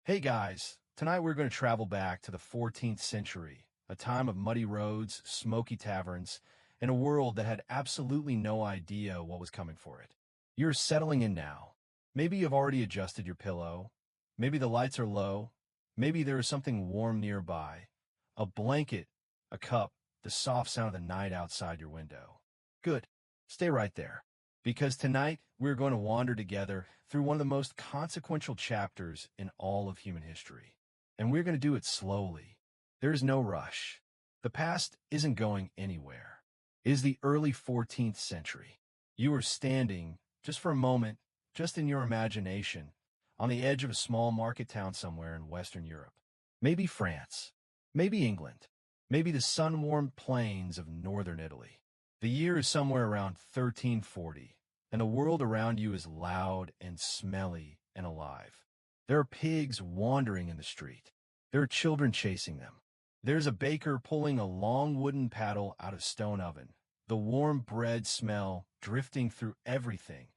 Hey guys, tonight we're going to travel back to the 14th century, a time of muddy roads, smoky taverns, and a world that had absolutely no idea what was coming for it. You're settling in now. Maybe you've already adjusted your pillow. Maybe the lights are low. Maybe there is something warm nearby. A blanket, a cup, the soft sound of the night outside your window. Good. Stay right there. Because tonight, we're going to wander together through one of the most consequential chapters in all of human history. And we're going to do it slowly. There is no rush. The past isn't going anywhere. It is the early 14th century. You are standing, just for a moment, just in your imagination, on the edge of a small market town somewhere in Western Europe. Maybe France. Maybe England. Maybe the sun-warmed plains of northern Italy. The year is somewhere around 1340, and the world around you is loud and smelly and alive. There are pigs wandering in the street. There are children chasing them. There's a baker pulling a long wooden paddle out of a stone oven, the warm bread smell drifting through everything,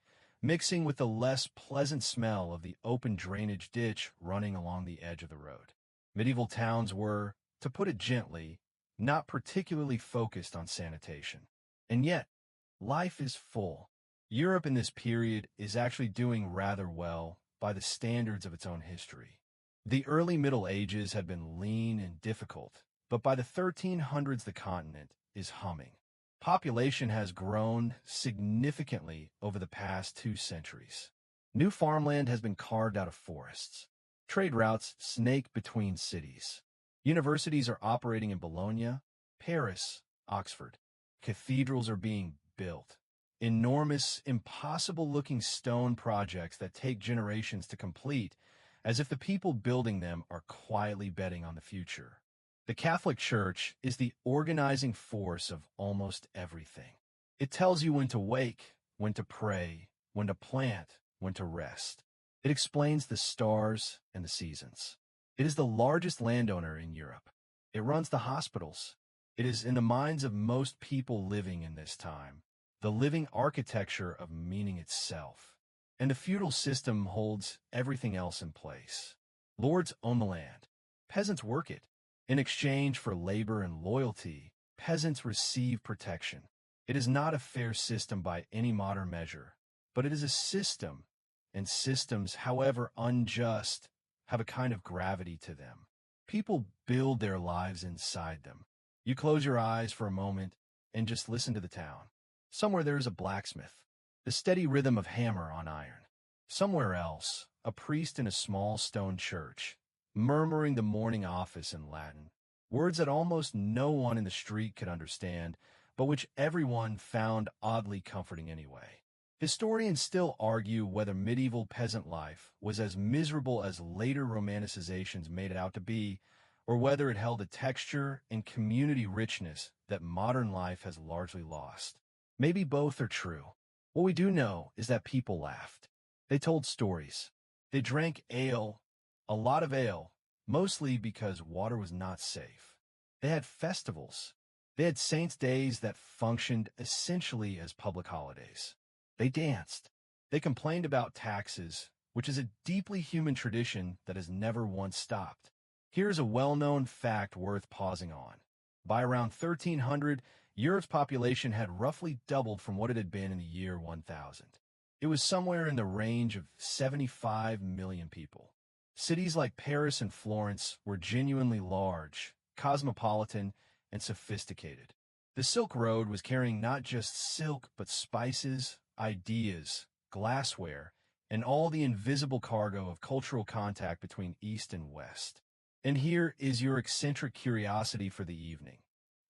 mixing with the less pleasant smell of the open drainage ditch running along the edge of the road. Medieval towns were, to put it gently, not particularly focused on sanitation. And yet, life is full. Europe in this period is actually doing rather well by the standards of its own history. The early Middle Ages had been lean and difficult, but by the 1300s the continent is humming. Population has grown significantly over the past 2 centuries. New farmland has been carved out of forests. Trade routes snake between cities. Universities are operating in Bologna, Paris, Oxford. Cathedrals are being built. Enormous, impossible-looking stone projects that take generations to complete, as if the people building them are quietly betting on the future. The Catholic Church is the organizing force of almost everything. It tells you when to wake, when to pray, when to plant, when to rest. It explains the stars and the seasons. It is the largest landowner in Europe. It runs the hospitals. It is in the minds of most people living in this time, the living architecture of meaning itself. And the feudal system holds everything else in place. Lords own the land. Peasants work it. In exchange for labor and loyalty, peasants receive protection. It is not a fair system by any modern measure, but it is a system, and systems, however unjust, have a kind of gravity to them. People build their lives inside them. You close your eyes for a moment and just listen to the town. Somewhere there is a blacksmith, the steady rhythm of hammer on iron. Somewhere else, a priest in a small stone church, murmuring the morning office in Latin, words that almost no one in the street could understand, but which everyone found oddly comforting anyway. Historians still argue whether medieval peasant life was as miserable as later romanticizations made it out to be, or whether it held a texture and community richness that modern life has largely lost. Maybe both are true. What we do know is that people laughed. They told stories. They drank ale, a lot of ale, mostly because water was not safe. They had festivals. They had saints' days that functioned essentially as public holidays. They danced. They complained about taxes, which is a deeply human tradition that has never once stopped. Here's a well-known fact worth pausing on. By around 1300, Europe's population had roughly doubled from what it had been in the year 1000. It was somewhere in the range of 75 million people. Cities like Paris and Florence were genuinely large, cosmopolitan, and sophisticated. The Silk Road was carrying not just silk but spices, ideas, glassware, and all the invisible cargo of cultural contact between East and West. And here is your eccentric curiosity for the evening.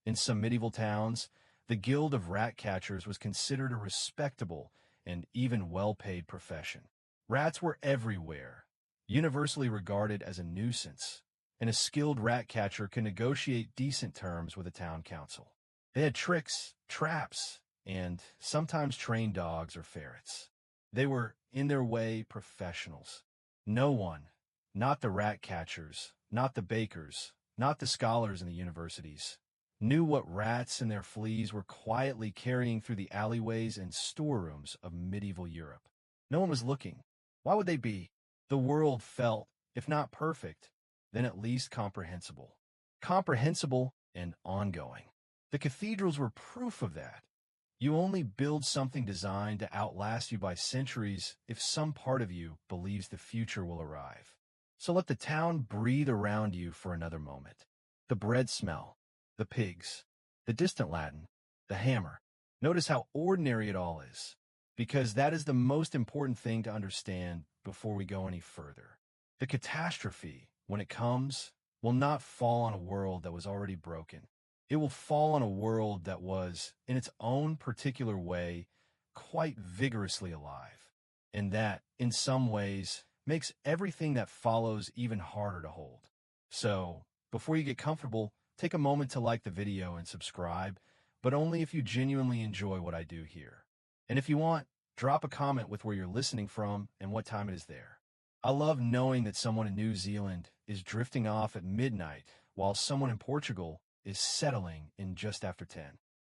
In some medieval towns, the guild of rat catchers was considered a respectable and even well-paid profession. Rats were everywhere, universally regarded as a nuisance, and a skilled rat catcher could negotiate decent terms with a town council. They had tricks, traps, and sometimes trained dogs or ferrets. They were, in their way, professionals. No one, not the rat catchers, not the bakers, not the scholars in the universities, knew what rats and their fleas were quietly carrying through the alleyways and storerooms of medieval Europe. No one was looking. Why would they be? The world felt If not perfect, then at least comprehensible. Comprehensible and ongoing. The cathedrals were proof of that. You only build something designed to outlast you by centuries if some part of you believes the future will arrive. So let the town breathe around you for another moment. The bread smell, the pigs, the distant Latin, the hammer. Notice how ordinary it all is, because that is the most important thing to understand before we go any further. The catastrophe, when it comes, will not fall on a world that was already broken. It will fall on a world that was, in its own particular way, quite vigorously alive, and that, in some ways, makes everything that follows even harder to hold. So, before you get comfortable, take a moment to like the video and subscribe, but only if you genuinely enjoy what I do here. And if you want, drop a comment with where you're listening from and what time it is there. I love knowing that someone in New Zealand is drifting off at midnight while someone in Portugal is settling in just after 10.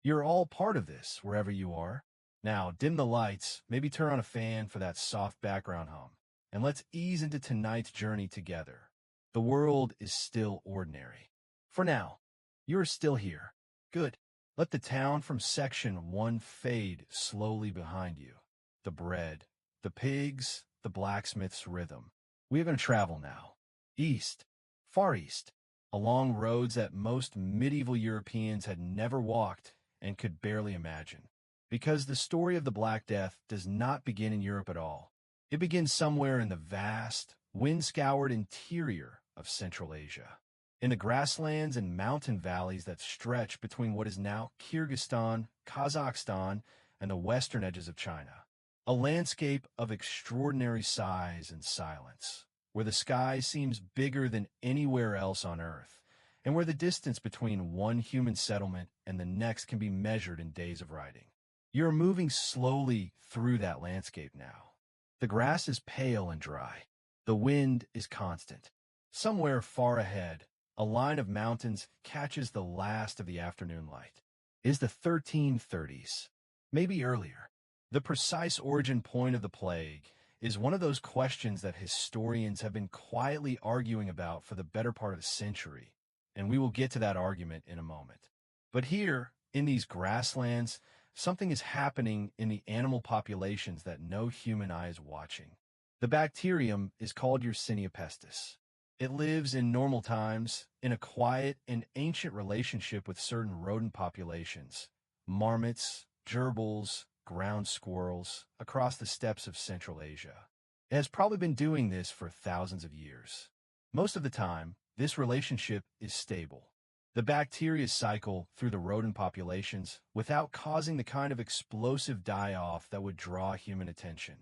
You're all part of this, wherever you are. Now, dim the lights, maybe turn on a fan for that soft background hum, and let's ease into tonight's journey together. The world is still ordinary. For now, you're still here. Good. Let the town from section 1 fade slowly behind you. The bread, the pigs, the blacksmith's rhythm. We are going to travel now. East, far east, along roads that most medieval Europeans had never walked and could barely imagine. Because the story of the Black Death does not begin in Europe at all. It begins somewhere in the vast, wind-scoured interior of Central Asia. In the grasslands and mountain valleys that stretch between what is now Kyrgyzstan, Kazakhstan, and the western edges of China. A landscape of extraordinary size and silence, where the sky seems bigger than anywhere else on Earth, and where the distance between one human settlement and the next can be measured in days of riding. You're moving slowly through that landscape now. The grass is pale and dry. The wind is constant. Somewhere far ahead, a line of mountains catches the last of the afternoon light. Is the 1330s, maybe earlier. The precise origin point of the plague is one of those questions that historians have been quietly arguing about for the better part of a century, and we will get to that argument in a moment. But here, in these grasslands, something is happening in the animal populations that no human eye is watching. The bacterium is called Yersinia pestis. It lives in normal times in a quiet and ancient relationship with certain rodent populations, marmots, gerbils, ground squirrels, across the steppes of Central Asia. It has probably been doing this for thousands of years. Most of the time, this relationship is stable. The bacteria cycle through the rodent populations without causing the kind of explosive die-off that would draw human attention.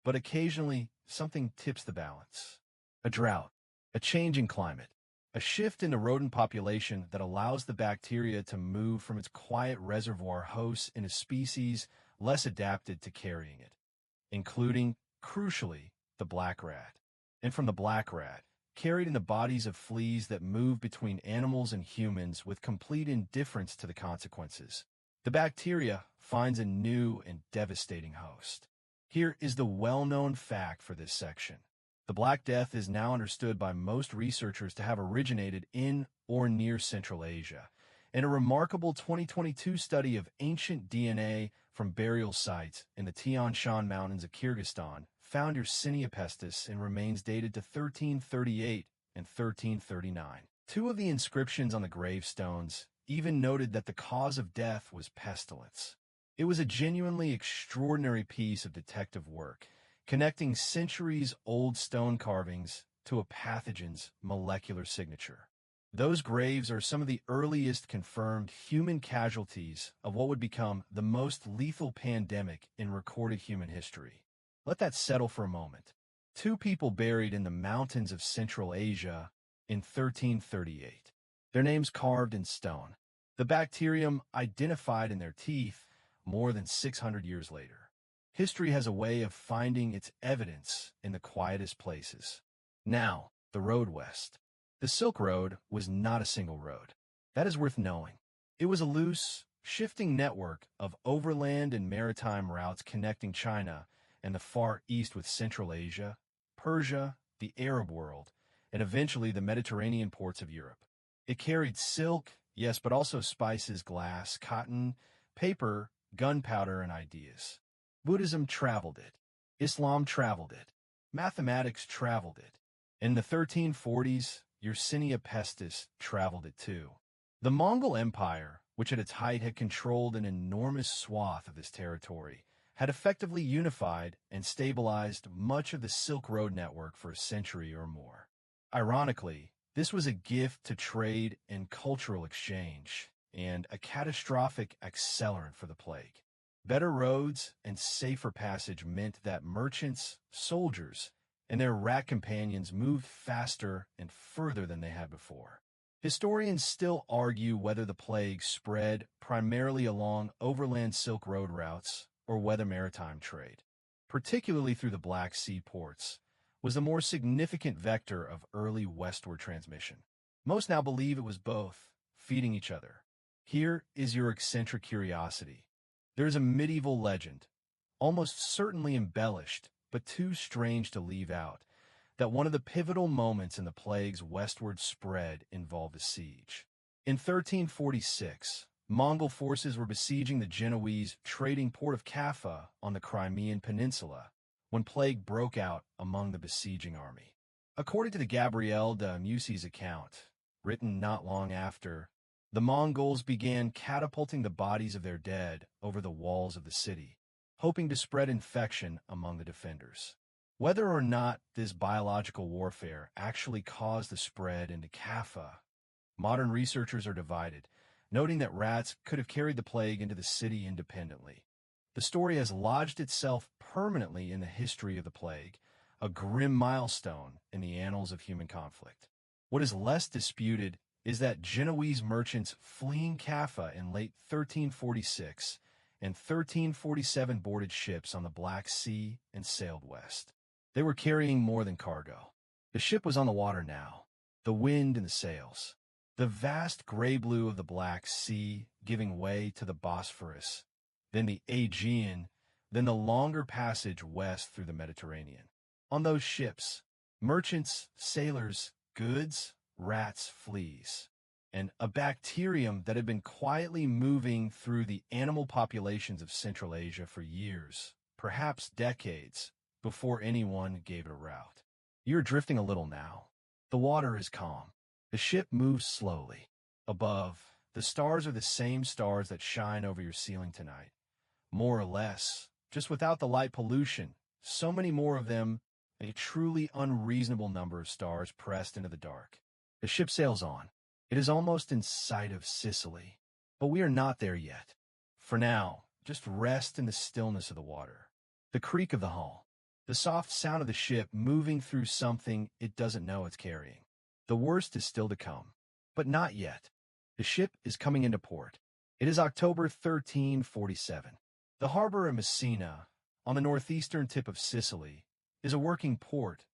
But occasionally, something tips the balance. A drought, a change in climate, a shift in the rodent population that allows the bacteria to move from its quiet reservoir hosts into species less adapted to carrying it, including, crucially, the black rat. And from the black rat, carried in the bodies of fleas that move between animals and humans with complete indifference to the consequences, the bacteria finds a new and devastating host. Here is the well-known fact for this section. The Black Death is now understood by most researchers to have originated in or near Central Asia. In a remarkable 2022 study of ancient DNA from burial sites in the Tian Shan Mountains of Kyrgyzstan, found Yersinia pestis in remains dated to 1338 and 1339. Two of the inscriptions on the gravestones even noted that the cause of death was pestilence. It was a genuinely extraordinary piece of detective work, connecting centuries-old stone carvings to a pathogen's molecular signature. Those graves are some of the earliest confirmed human casualties of what would become the most lethal pandemic in recorded human history. Let that settle for a moment. Two people buried in the mountains of Central Asia in 1338. Their names carved in stone. The bacterium identified in their teeth more than 600 years later. History has a way of finding its evidence in the quietest places. Now, the road west. The Silk Road was not a single road. That is worth knowing. It was a loose, shifting network of overland and maritime routes connecting China and the Far East with Central Asia, Persia, the Arab world, and eventually the Mediterranean ports of Europe. It carried silk, yes, but also spices, glass, cotton, paper, gunpowder, and ideas. Buddhism traveled it. Islam traveled it. Mathematics traveled it. In the 1340s, Yersinia Pestis traveled it too. The Mongol Empire, which at its height had controlled an enormous swath of this territory, had effectively unified and stabilized much of the Silk Road network for a century or more. Ironically, this was a gift to trade and cultural exchange, and a catastrophic accelerant for the plague. Better roads and safer passage meant that merchants, soldiers, and their rat companions moved faster and further than they had before. Historians still argue whether the plague spread primarily along overland Silk Road routes or whether maritime trade, particularly through the Black Sea ports, was the more significant vector of early westward transmission. Most now believe it was both, feeding each other. Here is your eccentric curiosity. There is a medieval legend, almost certainly embellished, but too strange to leave out, that one of the pivotal moments in the plague's westward spread involved a siege. In 1346, Mongol forces were besieging the Genoese trading port of Kaffa on the Crimean Peninsula when plague broke out among the besieging army. According to the Gabriel de Mussey's account, written not long after, the Mongols began catapulting the bodies of their dead over the walls of the city, hoping to spread infection among the defenders. Whether or not this biological warfare actually caused the spread into Kaffa, modern researchers are divided, noting that rats could have carried the plague into the city independently. The story has lodged itself permanently in the history of the plague, a grim milestone in the annals of human conflict. What is less disputed is that Genoese merchants fleeing Kaffa in late 1346 and 1347 boarded ships on the Black Sea and sailed west. They were carrying more than cargo. The ship was on the water now, the wind in the sails, the vast gray blue of the Black Sea giving way to the Bosphorus, then the Aegean, then the longer passage west through the Mediterranean. On those ships, merchants, sailors, goods, rats, fleas, and a bacterium that had been quietly moving through the animal populations of Central Asia for years, perhaps decades, before anyone gave it a rout. You're drifting a little now. The water is calm. The ship moves slowly. Above, the stars are the same stars that shine over your ceiling tonight. More or less, just without the light pollution, so many more of them, a truly unreasonable number of stars pressed into the dark. The ship sails on. It is almost in sight of Sicily, but we are not there yet. For now, just rest in the stillness of the water, the creak of the hull, the soft sound of the ship moving through something it doesn't know it's carrying. The worst is still to come, but not yet. The ship is coming into port. It is October 1347. The harbor of Messina, on the northeastern tip of Sicily, is a working port,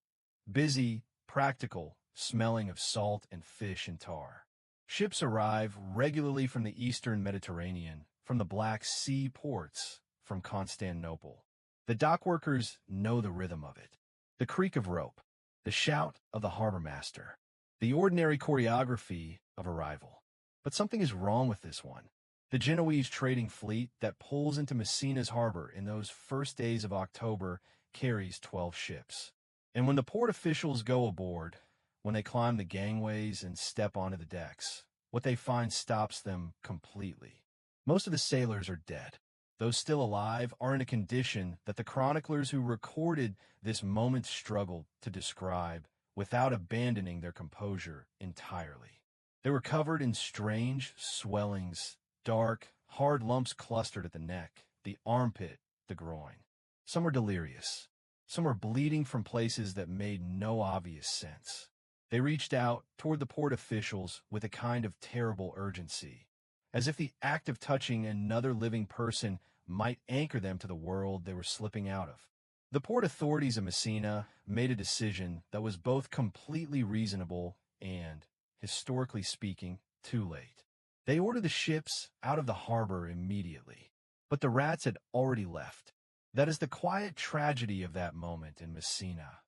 busy, practical, smelling of salt and fish and tar. Ships arrive regularly from the eastern Mediterranean, from the Black Sea ports, from Constantinople. The dockworkers know the rhythm of it, the creak of rope, the shout of the harbor master, the ordinary choreography of arrival. But something is wrong with this one. The Genoese trading fleet that pulls into Messina's harbor in those first days of October carries 12 ships. And when the port officials go aboard, when they climb the gangways and step onto the decks, what they find stops them completely. Most of the sailors are dead. Those still alive are in a condition that the chroniclers who recorded this moment struggled to describe without abandoning their composure entirely. They were covered in strange swellings, dark, hard lumps clustered at the neck, the armpit, the groin. Some were delirious. Some were bleeding from places that made no obvious sense. They reached out toward the port officials with a kind of terrible urgency, as if the act of touching another living person might anchor them to the world they were slipping out of. The port authorities of Messina made a decision that was both completely reasonable and, historically speaking, too late. They ordered the ships out of the harbor immediately, but the rats had already left. That is the quiet tragedy of that moment in Messina.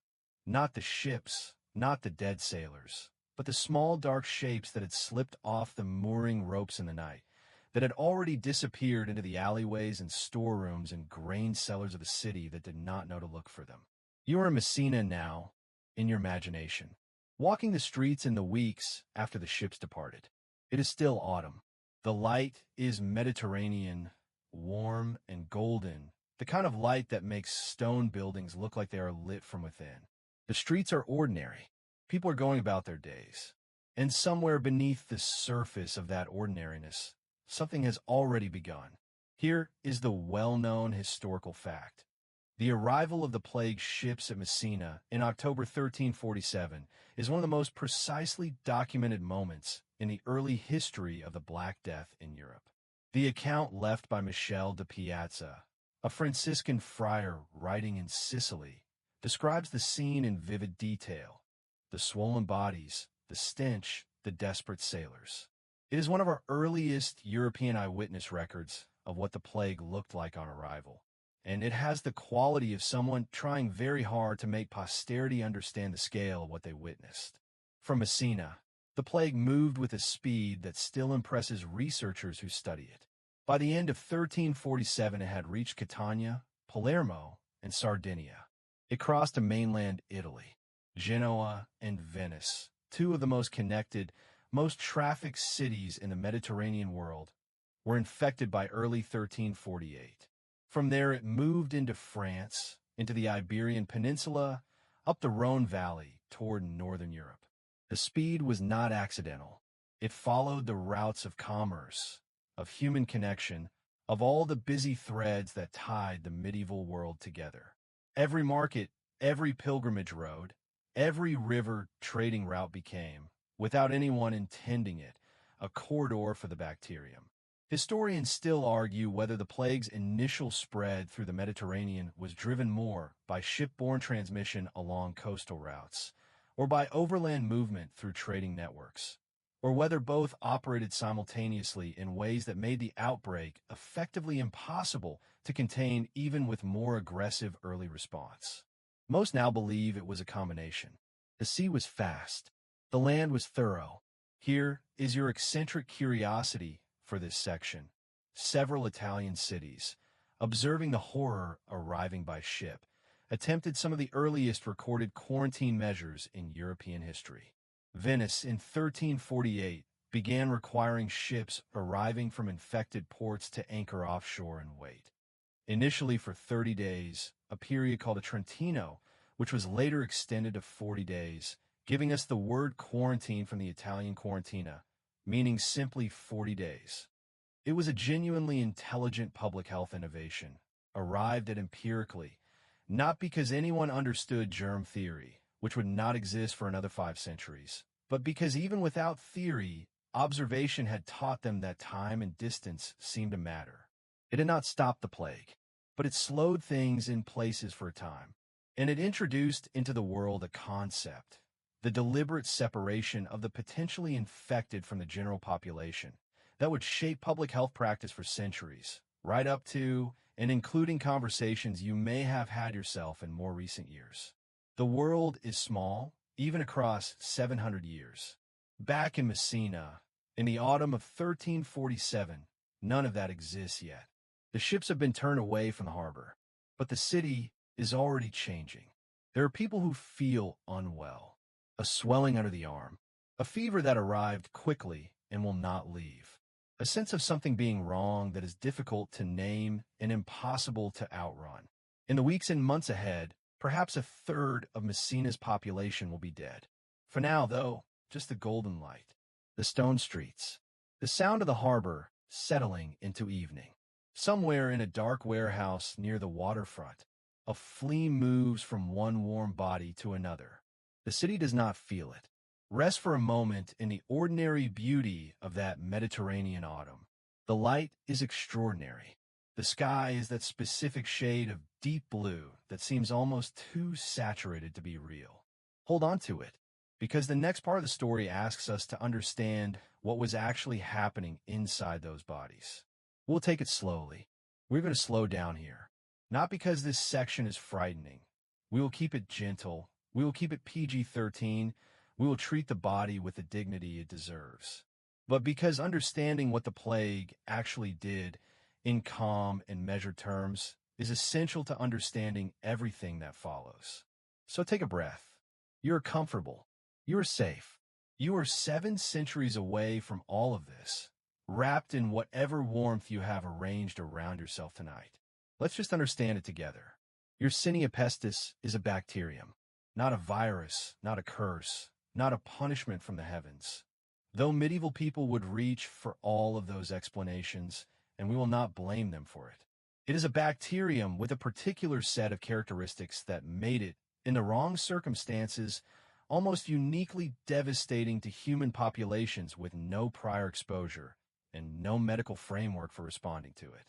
Not the ships, not the dead sailors, but the small dark shapes that had slipped off the mooring ropes in the night, that had already disappeared into the alleyways and storerooms and grain cellars of a city that did not know to look for them. You are in Messina now, in your imagination, walking the streets in the weeks after the ships departed. It is still autumn. The light is Mediterranean, warm and golden, the kind of light that makes stone buildings look like they are lit from within. The streets are ordinary. People are going about their days. And somewhere beneath the surface of that ordinariness, something has already begun. Here is the well-known historical fact. The arrival of the plague ships at Messina in October 1347 is one of the most precisely documented moments in the early history of the Black Death in Europe. The account left by Michel de Piazza, a Franciscan friar writing in Sicily, describes the scene in vivid detail. The swollen bodies, the stench, the desperate sailors. It is one of our earliest European eyewitness records of what the plague looked like on arrival, and it has the quality of someone trying very hard to make posterity understand the scale of what they witnessed. From Messina, the plague moved with a speed that still impresses researchers who study it. By the end of 1347, it had reached Catania, Palermo, and Sardinia. It crossed to mainland Italy. Genoa and Venice, two of the most connected, most trafficked cities in the Mediterranean world, were infected by early 1348. From there it moved into France, into the Iberian Peninsula, up the Rhone Valley toward northern Europe. The speed was not accidental. It followed the routes of commerce, of human connection, of all the busy threads that tied the medieval world together. Every market, every pilgrimage road, every river trading route became, without anyone intending it, a corridor for the bacterium. Historians still argue whether the plague's initial spread through the Mediterranean was driven more by shipborne transmission along coastal routes, or by overland movement through trading networks, or whether both operated simultaneously in ways that made the outbreak effectively impossible to contain even with more aggressive early response. Most now believe it was a combination. The sea was fast. The land was thorough. Here is your eccentric curiosity for this section. Several Italian cities, observing the horror arriving by ship, attempted some of the earliest recorded quarantine measures in European history. Venice in 1348 began requiring ships arriving from infected ports to anchor offshore and wait. Initially for 30 days, a period called a Trentino, which was later extended to 40 days, giving us the word quarantine from the Italian quarantina, meaning simply 40 days. It was a genuinely intelligent public health innovation, arrived at empirically, not because anyone understood germ theory, which would not exist for another 5 centuries, but because even without theory, observation had taught them that time and distance seemed to matter. It had not stopped the plague, but it slowed things in places for a time, and it introduced into the world a concept, the deliberate separation of the potentially infected from the general population, that would shape public health practice for centuries, right up to and including conversations you may have had yourself in more recent years. The world is small, even across 700 years. Back in Messina, in the autumn of 1347, none of that exists yet. The ships have been turned away from the harbor, but the city is already changing. There are people who feel unwell, a swelling under the arm, a fever that arrived quickly and will not leave, a sense of something being wrong that is difficult to name and impossible to outrun. In the weeks and months ahead, perhaps a third of Messina's population will be dead. For now, though, just the golden light, the stone streets, the sound of the harbor settling into evening. Somewhere in a dark warehouse near the waterfront, a flea moves from one warm body to another. The city does not feel it. Rest for a moment in the ordinary beauty of that Mediterranean autumn. The light is extraordinary. The sky is that specific shade of deep blue that seems almost too saturated to be real. Hold on to it, because the next part of the story asks us to understand what was actually happening inside those bodies. We'll take it slowly. We're going to slow down here. Not because this section is frightening. We will keep it gentle, We will keep it PG-13. We will treat the body with the dignity it deserves. But because understanding what the plague actually did in calm and measured terms is essential to understanding everything that follows. So take a breath. You're comfortable. You're safe. You are 7 centuries away from all of this, wrapped in whatever warmth you have arranged around yourself tonight. Let's just understand it together. Yersinia pestis is a bacterium, not a virus, not a curse, not a punishment from the heavens. Though medieval people would reach for all of those explanations, and we will not blame them for it. It is a bacterium with a particular set of characteristics that made it, in the wrong circumstances, almost uniquely devastating to human populations with no prior exposure and no medical framework for responding to it.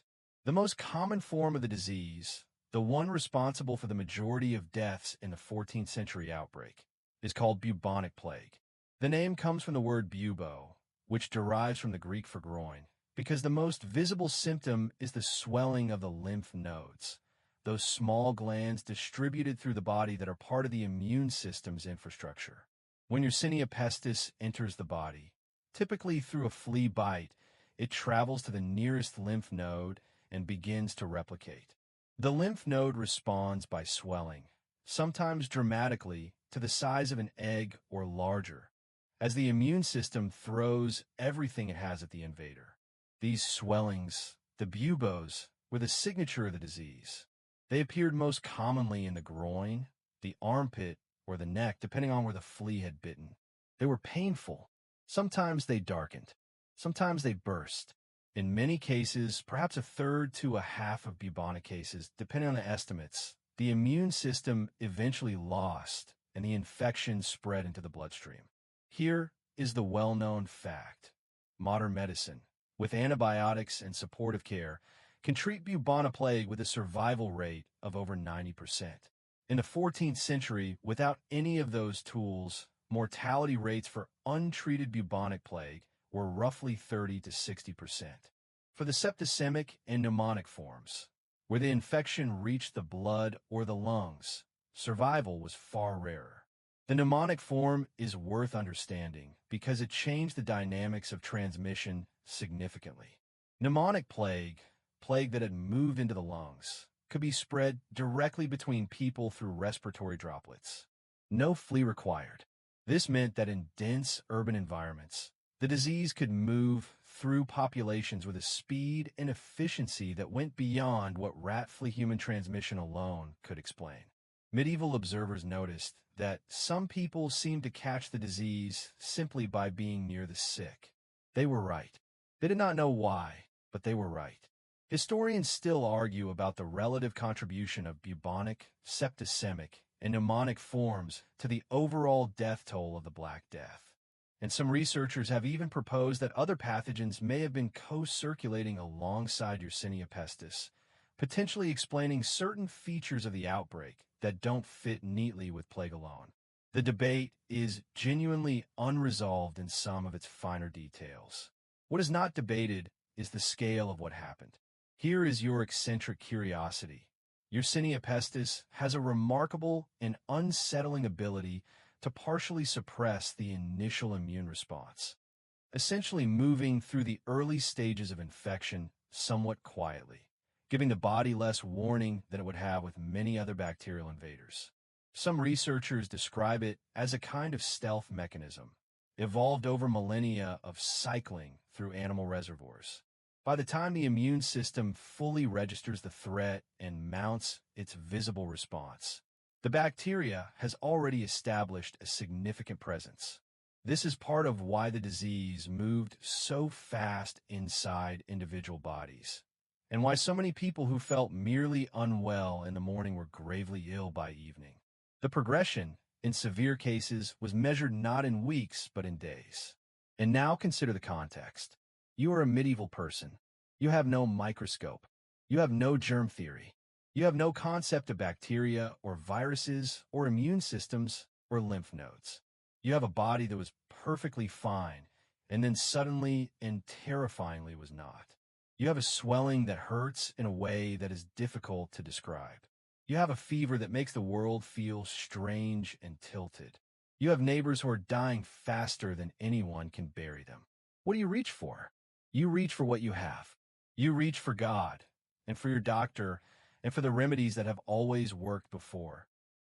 The most common form of the disease, the one responsible for the majority of deaths in the 14th century outbreak, is called bubonic plague. The name comes from the word bubo, which derives from the Greek for groin, because the most visible symptom is the swelling of the lymph nodes, those small glands distributed through the body that are part of the immune system's infrastructure. When Yersinia pestis enters the body, typically through a flea bite, it travels to the nearest lymph node and begins to replicate. The lymph node responds by swelling, sometimes dramatically, to the size of an egg or larger, as the immune system throws everything it has at the invader. These swellings, the buboes, were the signature of the disease. They appeared most commonly in the groin, the armpit, or the neck, depending on where the flea had bitten. They were painful. Sometimes they darkened. Sometimes they burst. In many cases, perhaps a third to a half of bubonic cases, depending on the estimates, the immune system eventually lost and the infection spread into the bloodstream. Here is the well-known fact. Modern medicine, with antibiotics and supportive care, can treat bubonic plague with a survival rate of over 90%. In the 14th century, without any of those tools, mortality rates for untreated bubonic plague were roughly 30 to 60%. For the septicemic and pneumonic forms, where the infection reached the blood or the lungs, survival was far rarer. The pneumonic form is worth understanding because it changed the dynamics of transmission significantly. Pneumonic plague that had moved into the lungs, could be spread directly between people through respiratory droplets. No flea required. This meant that in dense urban environments, the disease could move through populations with a speed and efficiency that went beyond what rat-flea-human transmission alone could explain. Medieval observers noticed that some people seemed to catch the disease simply by being near the sick. They were right. They did not know why, but they were right. Historians still argue about the relative contribution of bubonic, septicemic, and pneumonic forms to the overall death toll of the Black Death. And some researchers have even proposed that other pathogens may have been co-circulating alongside Yersinia pestis, potentially explaining certain features of the outbreak that don't fit neatly with plague alone. The debate is genuinely unresolved in some of its finer details. What is not debated is the scale of what happened. Here is your eccentric curiosity. Yersinia pestis has a remarkable and unsettling ability to partially suppress the initial immune response, essentially moving through the early stages of infection somewhat quietly, giving the body less warning than it would have with many other bacterial invaders. Some researchers describe it as a kind of stealth mechanism, evolved over millennia of cycling through animal reservoirs. By the time the immune system fully registers the threat and mounts its visible response, the bacteria has already established a significant presence. This is part of why the disease moved so fast inside individual bodies, and why so many people who felt merely unwell in the morning were gravely ill by evening. The progression, in severe cases, was measured not in weeks but in days. And now consider the context. You are a medieval person. You have no microscope. You have no germ theory. You have no concept of bacteria or viruses or immune systems or lymph nodes. You have a body that was perfectly fine and then suddenly and terrifyingly was not. You have a swelling that hurts in a way that is difficult to describe. You have a fever that makes the world feel strange and tilted. You have neighbors who are dying faster than anyone can bury them. What do you reach for? You reach for what you have. You reach for God, and for your doctor, and for the remedies that have always worked before.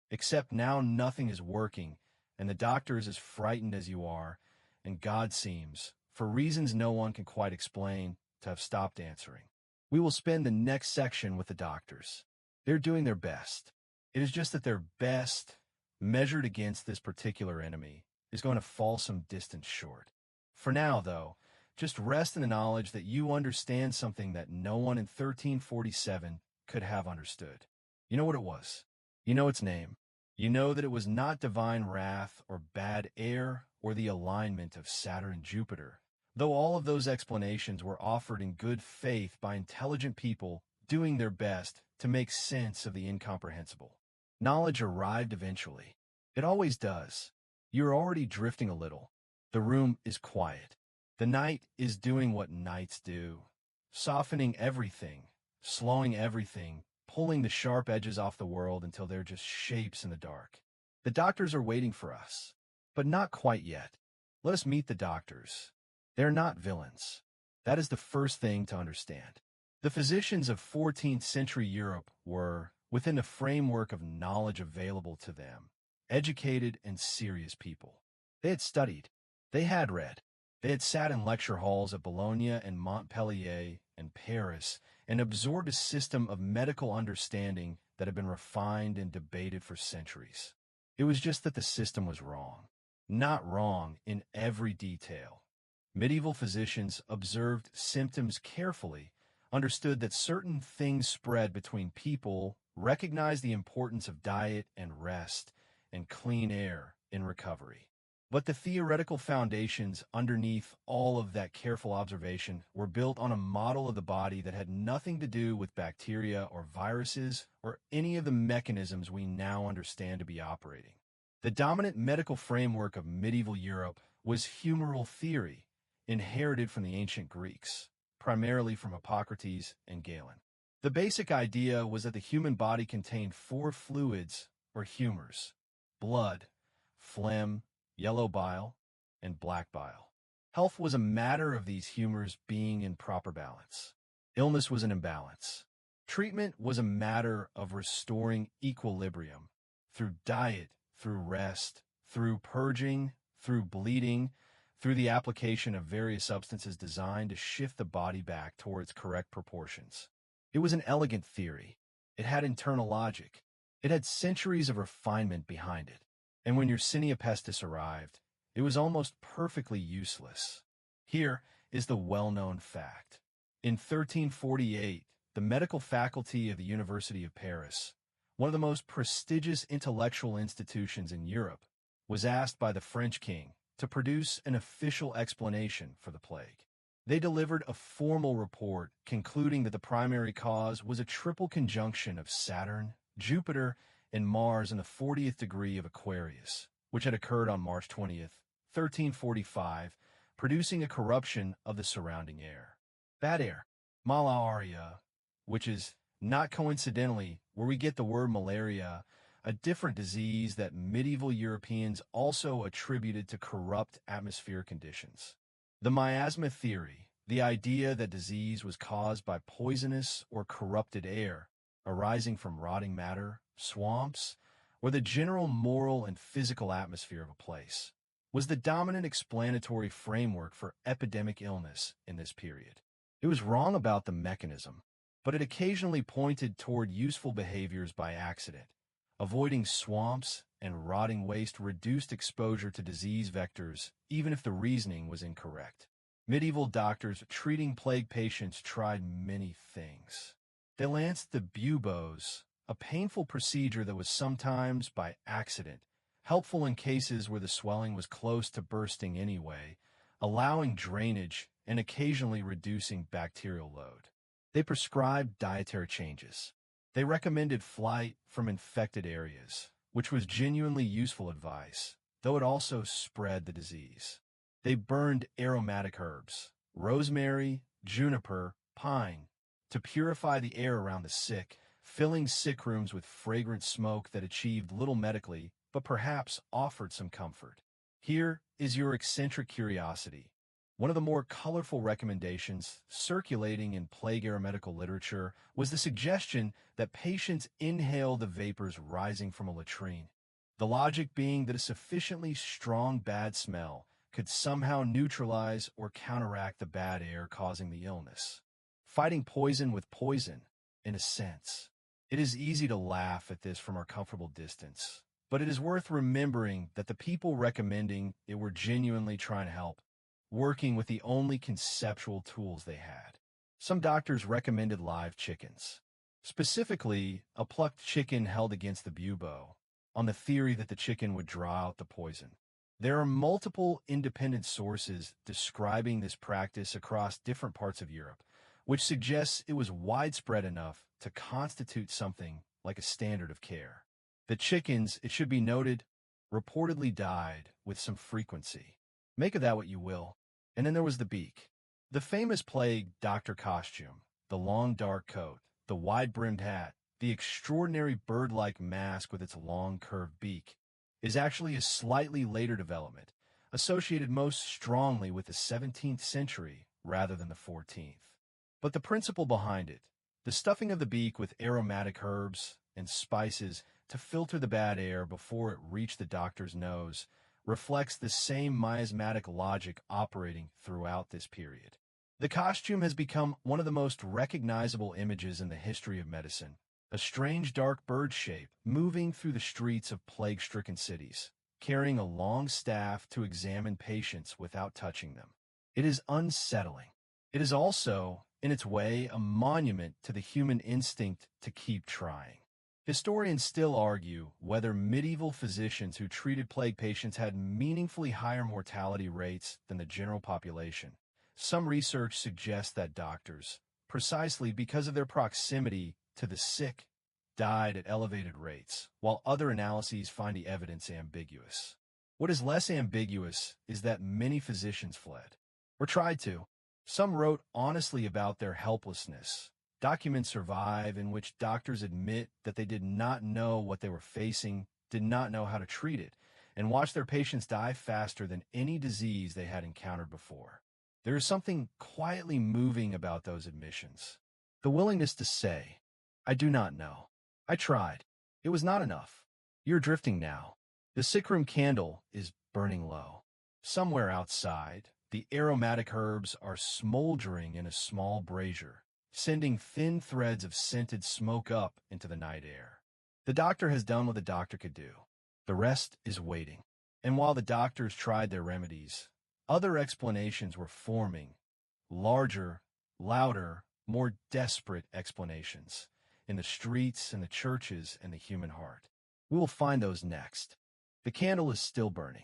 Except now nothing is working, and the doctor is as frightened as you are, and God seems, for reasons no one can quite explain, to have stopped answering. We will spend the next section with the doctors. They're doing their best. It is just that their best, measured against this particular enemy, is going to fall some distance short. For now, though, just rest in the knowledge that you understand something that no one in 1347 could have understood. You know what it was. You know its name. You know that it was not divine wrath or bad air or the alignment of Saturn and Jupiter, though all of those explanations were offered in good faith by intelligent people doing their best to make sense of the incomprehensible. Knowledge arrived eventually. It always does. You're already drifting a little. The room is quiet. The night is doing what nights do, softening everything, slowing everything, pulling the sharp edges off the world until they're just shapes in the dark. The doctors are waiting for us, but not quite yet. Let us meet the doctors. They're not villains. That is the first thing to understand. The physicians of 14th century Europe were, within the framework of knowledge available to them, educated and serious people. They had studied. They had read. They had sat in lecture halls at Bologna and Montpellier and Paris and absorbed a system of medical understanding that had been refined and debated for centuries. It was just that the system was wrong. Not wrong in every detail. Medieval physicians observed symptoms carefully, understood that certain things spread between people, recognized the importance of diet and rest and clean air in recovery. But the theoretical foundations underneath all of that careful observation were built on a model of the body that had nothing to do with bacteria or viruses or any of the mechanisms we now understand to be operating. The dominant medical framework of medieval Europe was humoral theory, inherited from the ancient Greeks, primarily from Hippocrates and Galen. The basic idea was that the human body contained four fluids, or humors: blood, phlegm, yellow bile, and black bile. Health was a matter of these humors being in proper balance. Illness was an imbalance. Treatment was a matter of restoring equilibrium through diet, through rest, through purging, through bleeding, through the application of various substances designed to shift the body back toward its correct proportions. It was an elegant theory. It had internal logic. It had centuries of refinement behind it. And when Yersinia pestis arrived, it was almost perfectly useless. Here is the well-known fact. In 1348, the medical faculty of the University of Paris, one of the most prestigious intellectual institutions in Europe, was asked by the French king to produce an official explanation for the plague. They delivered a formal report concluding that the primary cause was a triple conjunction of Saturn, Jupiter, and Mars in the 40th degree of Aquarius, which had occurred on March 20th, 1345, producing a corruption of the surrounding air. Bad air, malaria, which is, not coincidentally, where we get the word malaria, a different disease that medieval Europeans also attributed to corrupt atmospheric conditions. The miasma theory, the idea that disease was caused by poisonous or corrupted air arising from rotting matter, swamps, or the general moral and physical atmosphere of a place, was the dominant explanatory framework for epidemic illness in this period. It was wrong about the mechanism, but it occasionally pointed toward useful behaviors by accident. Avoiding swamps and rotting waste reduced exposure to disease vectors, even if the reasoning was incorrect. Medieval doctors treating plague patients tried many things. They lanced the buboes, a painful procedure that was sometimes, by accident, helpful in cases where the swelling was close to bursting anyway, allowing drainage and occasionally reducing bacterial load. They prescribed dietary changes. They recommended flight from infected areas, which was genuinely useful advice, though it also spread the disease. They burned aromatic herbs, rosemary, juniper, pine, to purify the air around the sick, filling sick rooms with fragrant smoke that achieved little medically, but perhaps offered some comfort. Here is your eccentric curiosity. One of the more colorful recommendations circulating in plague-era medical literature was the suggestion that patients inhale the vapors rising from a latrine. The logic being that a sufficiently strong bad smell could somehow neutralize or counteract the bad air causing the illness. Fighting poison with poison, in a sense. It is easy to laugh at this from our comfortable distance, but it is worth remembering that the people recommending it were genuinely trying to help, working with the only conceptual tools they had. Some doctors recommended live chickens, specifically a plucked chicken held against the bubo, on the theory that the chicken would draw out the poison. There are multiple independent sources describing this practice across different parts of Europe, which suggests it was widespread enough to constitute something like a standard of care. The chickens, it should be noted, reportedly died with some frequency. Make of that what you will. And then there was the beak. The famous plague doctor costume, the long dark coat, the wide-brimmed hat, the extraordinary bird-like mask with its long curved beak, is actually a slightly later development, associated most strongly with the 17th century rather than the 14th. But the principle behind it, the stuffing of the beak with aromatic herbs and spices to filter the bad air before it reached the doctor's nose, reflects the same miasmatic logic operating throughout this period. The costume has become one of the most recognizable images in the history of medicine, a strange dark bird shape moving through the streets of plague-stricken cities, carrying a long staff to examine patients without touching them. It is unsettling. It is also, in its way, a monument to the human instinct to keep trying. Historians still argue whether medieval physicians who treated plague patients had meaningfully higher mortality rates than the general population. Some research suggests that doctors, precisely because of their proximity to the sick, died at elevated rates, while other analyses find the evidence ambiguous. What is less ambiguous is that many physicians fled, or tried to. Some wrote honestly about their helplessness. Documents survive in which doctors admit that they did not know what they were facing, did not know how to treat it, and watched their patients die faster than any disease they had encountered before. There is something quietly moving about those admissions. The willingness to say, I do not know. I tried. It was not enough. You're drifting now. The sickroom candle is burning low. Somewhere outside, the aromatic herbs are smoldering in a small brazier, sending thin threads of scented smoke up into the night air. The doctor has done what the doctor could do. The rest is waiting. And while the doctors tried their remedies, other explanations were forming, larger, louder, more desperate explanations, in the streets and the churches and the human heart. We will find those next. The candle is still burning.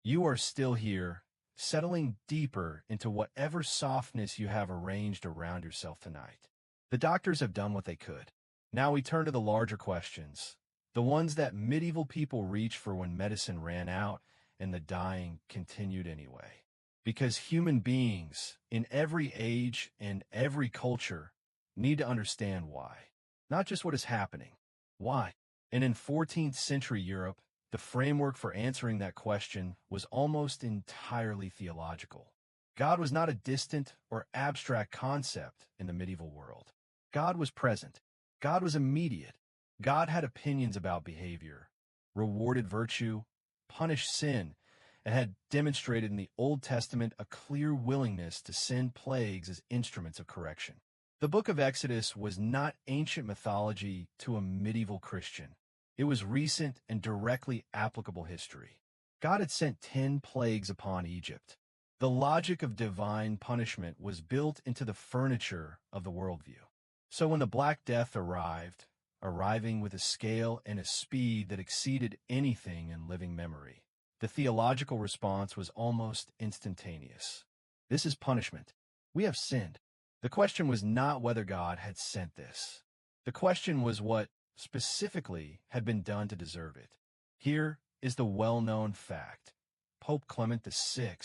You are still here, settling deeper into whatever softness you have arranged around yourself tonight. The doctors have done what they could. Now we turn to the larger questions, the ones that medieval people reached for when medicine ran out and the dying continued anyway. Because human beings, in every age and every culture, need to understand why. Not just what is happening, why. And in 14th century Europe, the framework for answering that question was almost entirely theological. God was not a distant or abstract concept in the medieval world. God was present. God was immediate. God had opinions about behavior, rewarded virtue, punished sin, and had demonstrated in the Old Testament a clear willingness to send plagues as instruments of correction. The book of Exodus was not ancient mythology to a medieval Christian. It was recent and directly applicable history. God had sent 10 plagues upon Egypt. The logic of divine punishment was built into the furniture of the worldview. So when the Black Death arriving with a scale and a speed that exceeded anything in living memory, the theological response was almost instantaneous. This is punishment. We have sinned. The question was not whether God had sent this. The question was what, specifically, had been done to deserve it. Here is the well-known fact. Pope Clement VI,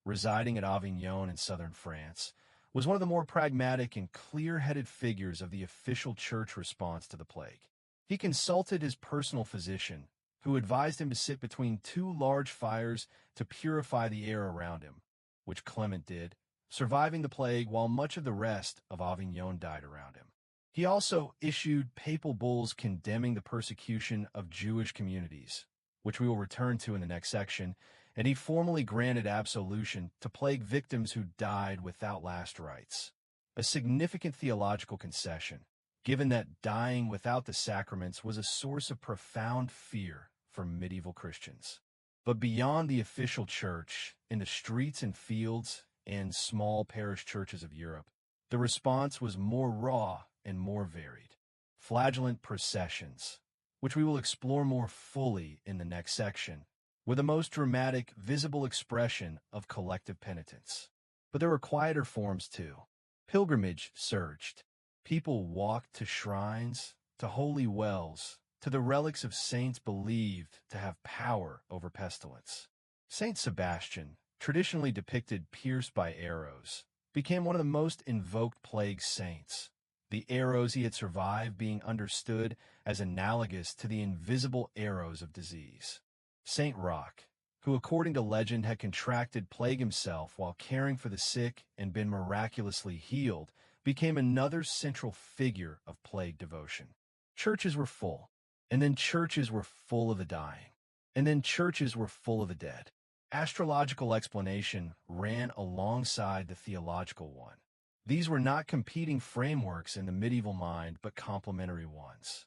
residing at Avignon in southern France, was one of the more pragmatic and clear-headed figures of the official church response to the plague. He consulted his personal physician, who advised him to sit between two large fires to purify the air around him, which Clement did, surviving the plague while much of the rest of Avignon died around him. He also issued papal bulls condemning the persecution of Jewish communities, which we will return to in the next section, and he formally granted absolution to plague victims who died without last rites. A significant theological concession, given that dying without the sacraments was a source of profound fear for medieval Christians. But beyond the official church, in the streets and fields and small parish churches of Europe, the response was more raw and more varied. Flagellant processions, which we will explore more fully in the next section, were the most dramatic, visible expression of collective penitence. But there were quieter forms too. Pilgrimage surged. People walked to shrines, to holy wells, to the relics of saints believed to have power over pestilence. Saint Sebastian, traditionally depicted pierced by arrows, became one of the most invoked plague saints, the arrows he had survived being understood as analogous to the invisible arrows of disease. Saint Roch, who according to legend had contracted plague himself while caring for the sick and been miraculously healed, became another central figure of plague devotion. Churches were full, and then churches were full of the dying, and then churches were full of the dead. Astrological explanation ran alongside the theological one. These were not competing frameworks in the medieval mind, but complementary ones.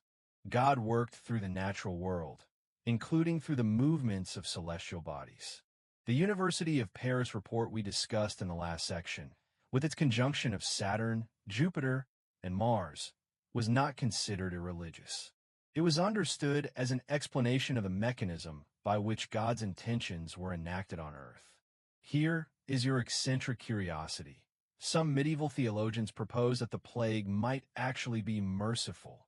God worked through the natural world, including through the movements of celestial bodies. The University of Paris report we discussed in the last section, with its conjunction of Saturn, Jupiter, and Mars, was not considered irreligious. It was understood as an explanation of the mechanism by which God's intentions were enacted on earth. Here is your eccentric curiosity. Some medieval theologians propose that the plague might actually be merciful,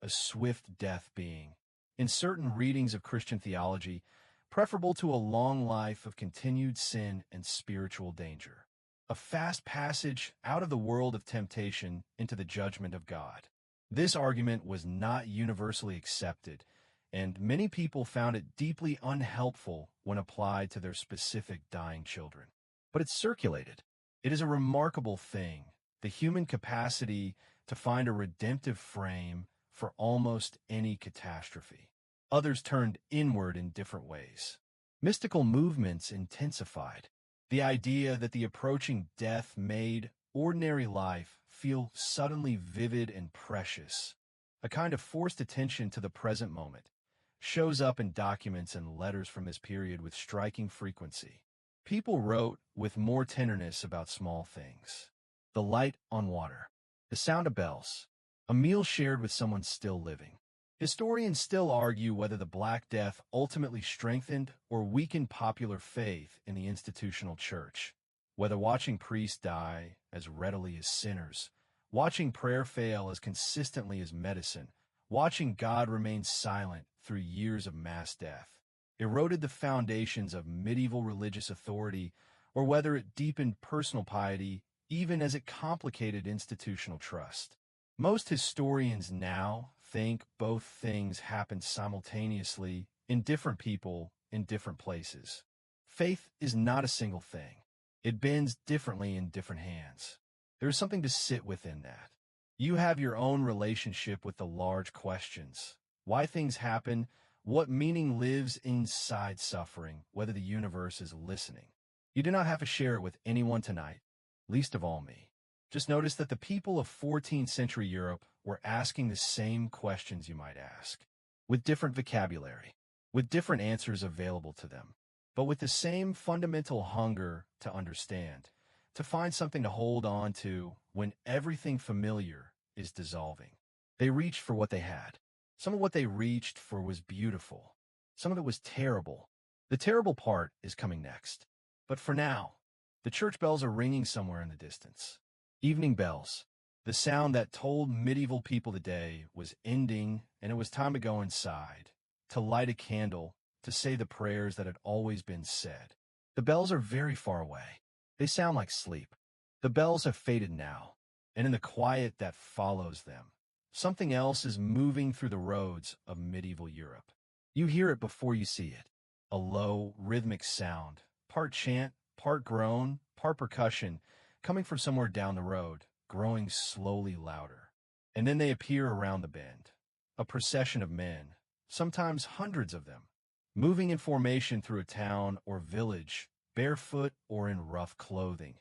a swift death being, in certain readings of Christian theology, preferable to a long life of continued sin and spiritual danger. A fast passage out of the world of temptation into the judgment of God. This argument was not universally accepted, and many people found it deeply unhelpful when applied to their specific dying children. But it circulated. It is a remarkable thing, the human capacity to find a redemptive frame for almost any catastrophe. Others turned inward in different ways. Mystical movements intensified. The idea that the approaching death made ordinary life feel suddenly vivid and precious, a kind of forced attention to the present moment, shows up in documents and letters from this period with striking frequency. People wrote with more tenderness about small things. The light on water, the sound of bells, a meal shared with someone still living. Historians still argue whether the Black Death ultimately strengthened or weakened popular faith in the institutional church, whether watching priests die as readily as sinners, watching prayer fail as consistently as medicine, watching God remain silent through years of mass death, eroded the foundations of medieval religious authority, or whether it deepened personal piety even as it complicated institutional trust. Most historians now think both things happened simultaneously in different people in different places. Faith is not a single thing. It bends differently in different hands. There is something to sit within that. You have your own relationship with the large questions. Why things happen, what meaning lives inside suffering, whether the universe is listening. You do not have to share it with anyone tonight, least of all me. Just notice that the people of 14th century Europe were asking the same questions you might ask, with different vocabulary, with different answers available to them, but with the same fundamental hunger to understand, to find something to hold on to when everything familiar is dissolving. They reached for what they had. Some of what they reached for was beautiful. Some of it was terrible. The terrible part is coming next. But for now, the church bells are ringing somewhere in the distance. Evening bells. The sound that told medieval people the day was ending and it was time to go inside, to light a candle, to say the prayers that had always been said. The bells are very far away. They sound like sleep. The bells have faded now, and in the quiet that follows them, something else is moving through the roads of medieval Europe. You hear it before you see it. A low, rhythmic sound, part chant, part groan, part percussion, coming from somewhere down the road, growing slowly louder. And then they appear around the bend. A procession of men, sometimes hundreds of them, moving in formation through a town or village, barefoot or in rough clothing,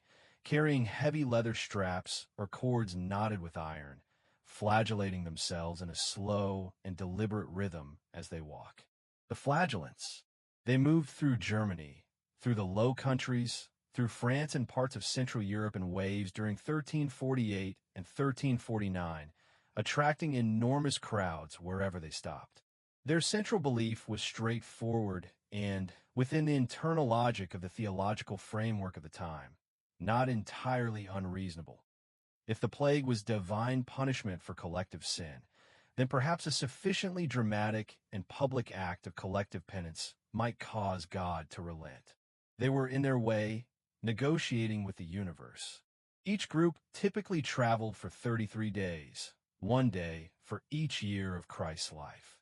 carrying heavy leather straps or cords knotted with iron, flagellating themselves in a slow and deliberate rhythm as they walk. The flagellants. They moved through Germany, through the Low Countries, through France and parts of Central Europe in waves during 1348 and 1349, attracting enormous crowds wherever they stopped. Their central belief was straightforward and, within the internal logic of the theological framework of the time, not entirely unreasonable. If the plague was divine punishment for collective sin, then perhaps a sufficiently dramatic and public act of collective penance might cause God to relent. They were, in their way, negotiating with the universe. Each group typically traveled for 33 days, one day for each year of Christ's life,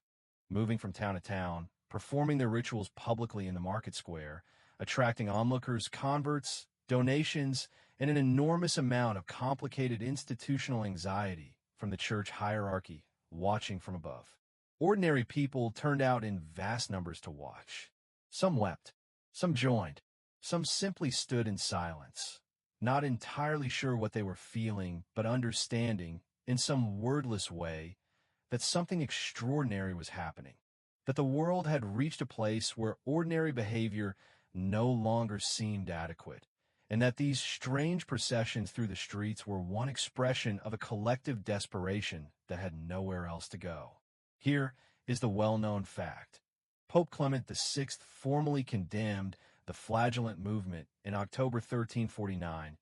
moving from town to town, performing their rituals publicly in the market square, attracting onlookers, converts, donations, and an enormous amount of complicated institutional anxiety from the church hierarchy watching from above. Ordinary people turned out in vast numbers to watch. Some wept, some joined, some simply stood in silence, not entirely sure what they were feeling, but understanding, in some wordless way, that something extraordinary was happening, that the world had reached a place where ordinary behavior no longer seemed adequate, and that these strange processions through the streets were one expression of a collective desperation that had nowhere else to go. Here is the well-known fact. Pope Clement VI formally condemned the Flagellant movement in October 1349,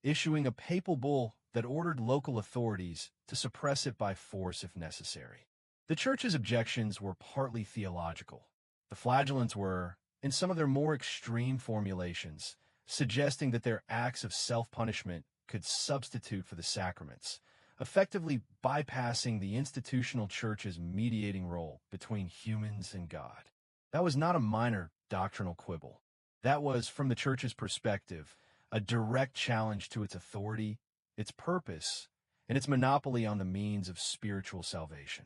issuing a papal bull that ordered local authorities to suppress it by force if necessary. The Church's objections were partly theological. The Flagellants were, in some of their more extreme formulations, suggesting that their acts of self-punishment could substitute for the sacraments, effectively bypassing the institutional Church's mediating role between humans and God. That was not a minor doctrinal quibble. That was, from the Church's perspective, a direct challenge to its authority, its purpose, and its monopoly on the means of spiritual salvation.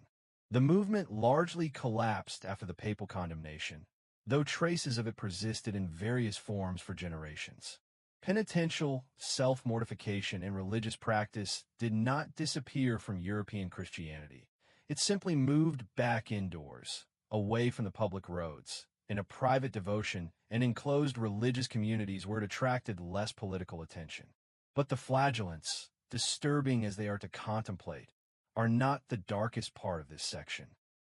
The movement largely collapsed after the papal condemnation, though traces of it persisted in various forms for generations. Penitential self-mortification and religious practice did not disappear from European Christianity. It simply moved back indoors, away from the public roads, in a private devotion and enclosed religious communities where it attracted less political attention. But the Flagellants, disturbing as they are to contemplate, are not the darkest part of this section.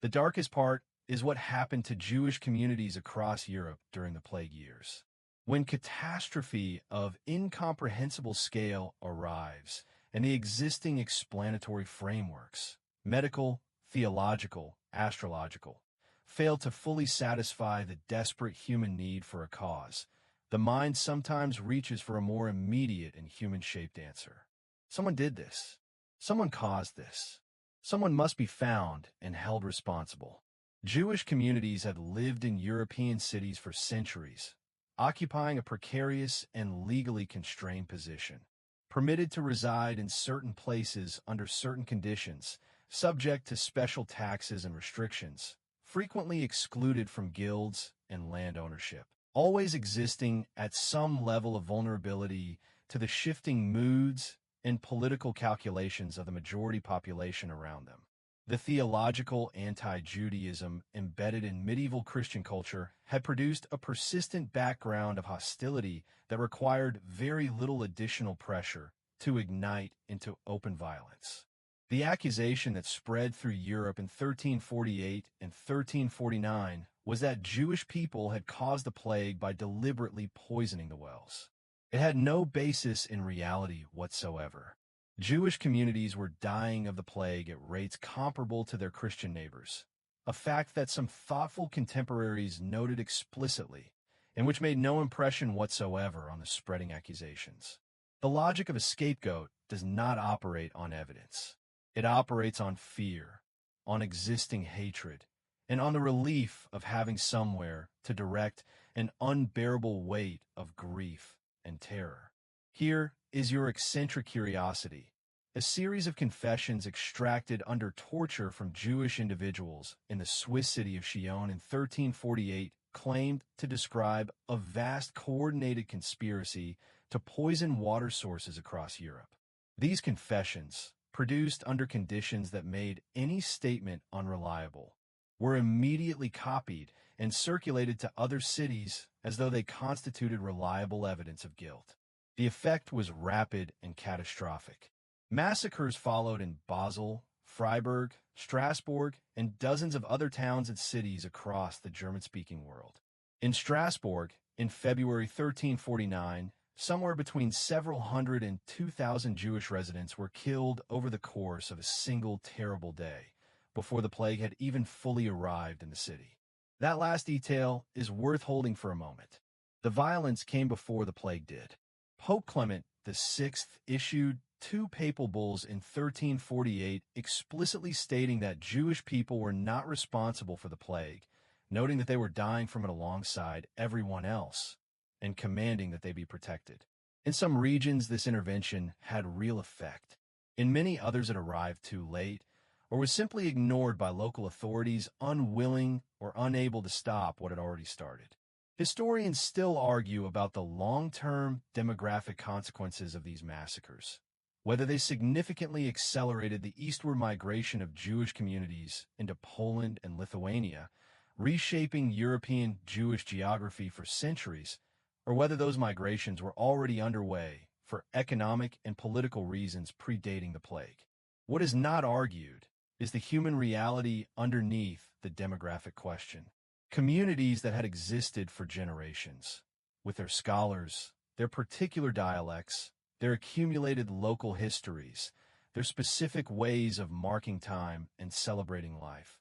The darkest part is what happened to Jewish communities across Europe during the plague years. When catastrophe of incomprehensible scale arrives and the existing explanatory frameworks, medical, theological, astrological, fail to fully satisfy the desperate human need for a cause, the mind sometimes reaches for a more immediate and human-shaped answer. Someone did this. Someone caused this. Someone must be found and held responsible. Jewish communities had lived in European cities for centuries, occupying a precarious and legally constrained position, permitted to reside in certain places under certain conditions, subject to special taxes and restrictions, frequently excluded from guilds and land ownership, always existing at some level of vulnerability to the shifting moods and political calculations of the majority population around them. The theological anti-Judaism embedded in medieval Christian culture had produced a persistent background of hostility that required very little additional pressure to ignite into open violence. The accusation that spread through Europe in 1348 and 1349 was that Jewish people had caused the plague by deliberately poisoning the wells. It had no basis in reality whatsoever. Jewish communities were dying of the plague at rates comparable to their Christian neighbors, a fact that some thoughtful contemporaries noted explicitly, and which made no impression whatsoever on the spreading accusations. The logic of a scapegoat does not operate on evidence. It operates on fear, on existing hatred, and on the relief of having somewhere to direct an unbearable weight of grief and terror. Here is your eccentric curiosity, a series of confessions extracted under torture from Jewish individuals in the Swiss city of Chillon in 1348 claimed to describe a vast coordinated conspiracy to poison water sources across Europe. These confessions, produced under conditions that made any statement unreliable, were immediately copied and circulated to other cities as though they constituted reliable evidence of guilt. The effect was rapid and catastrophic. Massacres followed in Basel, Freiburg, Strasbourg, and dozens of other towns and cities across the German-speaking world. In Strasbourg, in February 1349, somewhere between several hundred and 2,000 Jewish residents were killed over the course of a single terrible day, before the plague had even fully arrived in the city. That last detail is worth holding for a moment. The violence came before the plague did. Pope Clement VI issued 2 papal bulls in 1348 explicitly stating that Jewish people were not responsible for the plague, noting that they were dying from it alongside everyone else, and commanding that they be protected. In some regions, this intervention had real effect. In many others, it arrived too late, or was simply ignored by local authorities unwilling or unable to stop what had already started. Historians still argue about the long-term demographic consequences of these massacres, whether they significantly accelerated the eastward migration of Jewish communities into Poland and Lithuania, reshaping European Jewish geography for centuries, or whether those migrations were already underway for economic and political reasons predating the plague. What is not argued is the human reality underneath the demographic question. Communities that had existed for generations, with their scholars, their particular dialects, their accumulated local histories, their specific ways of marking time and celebrating life,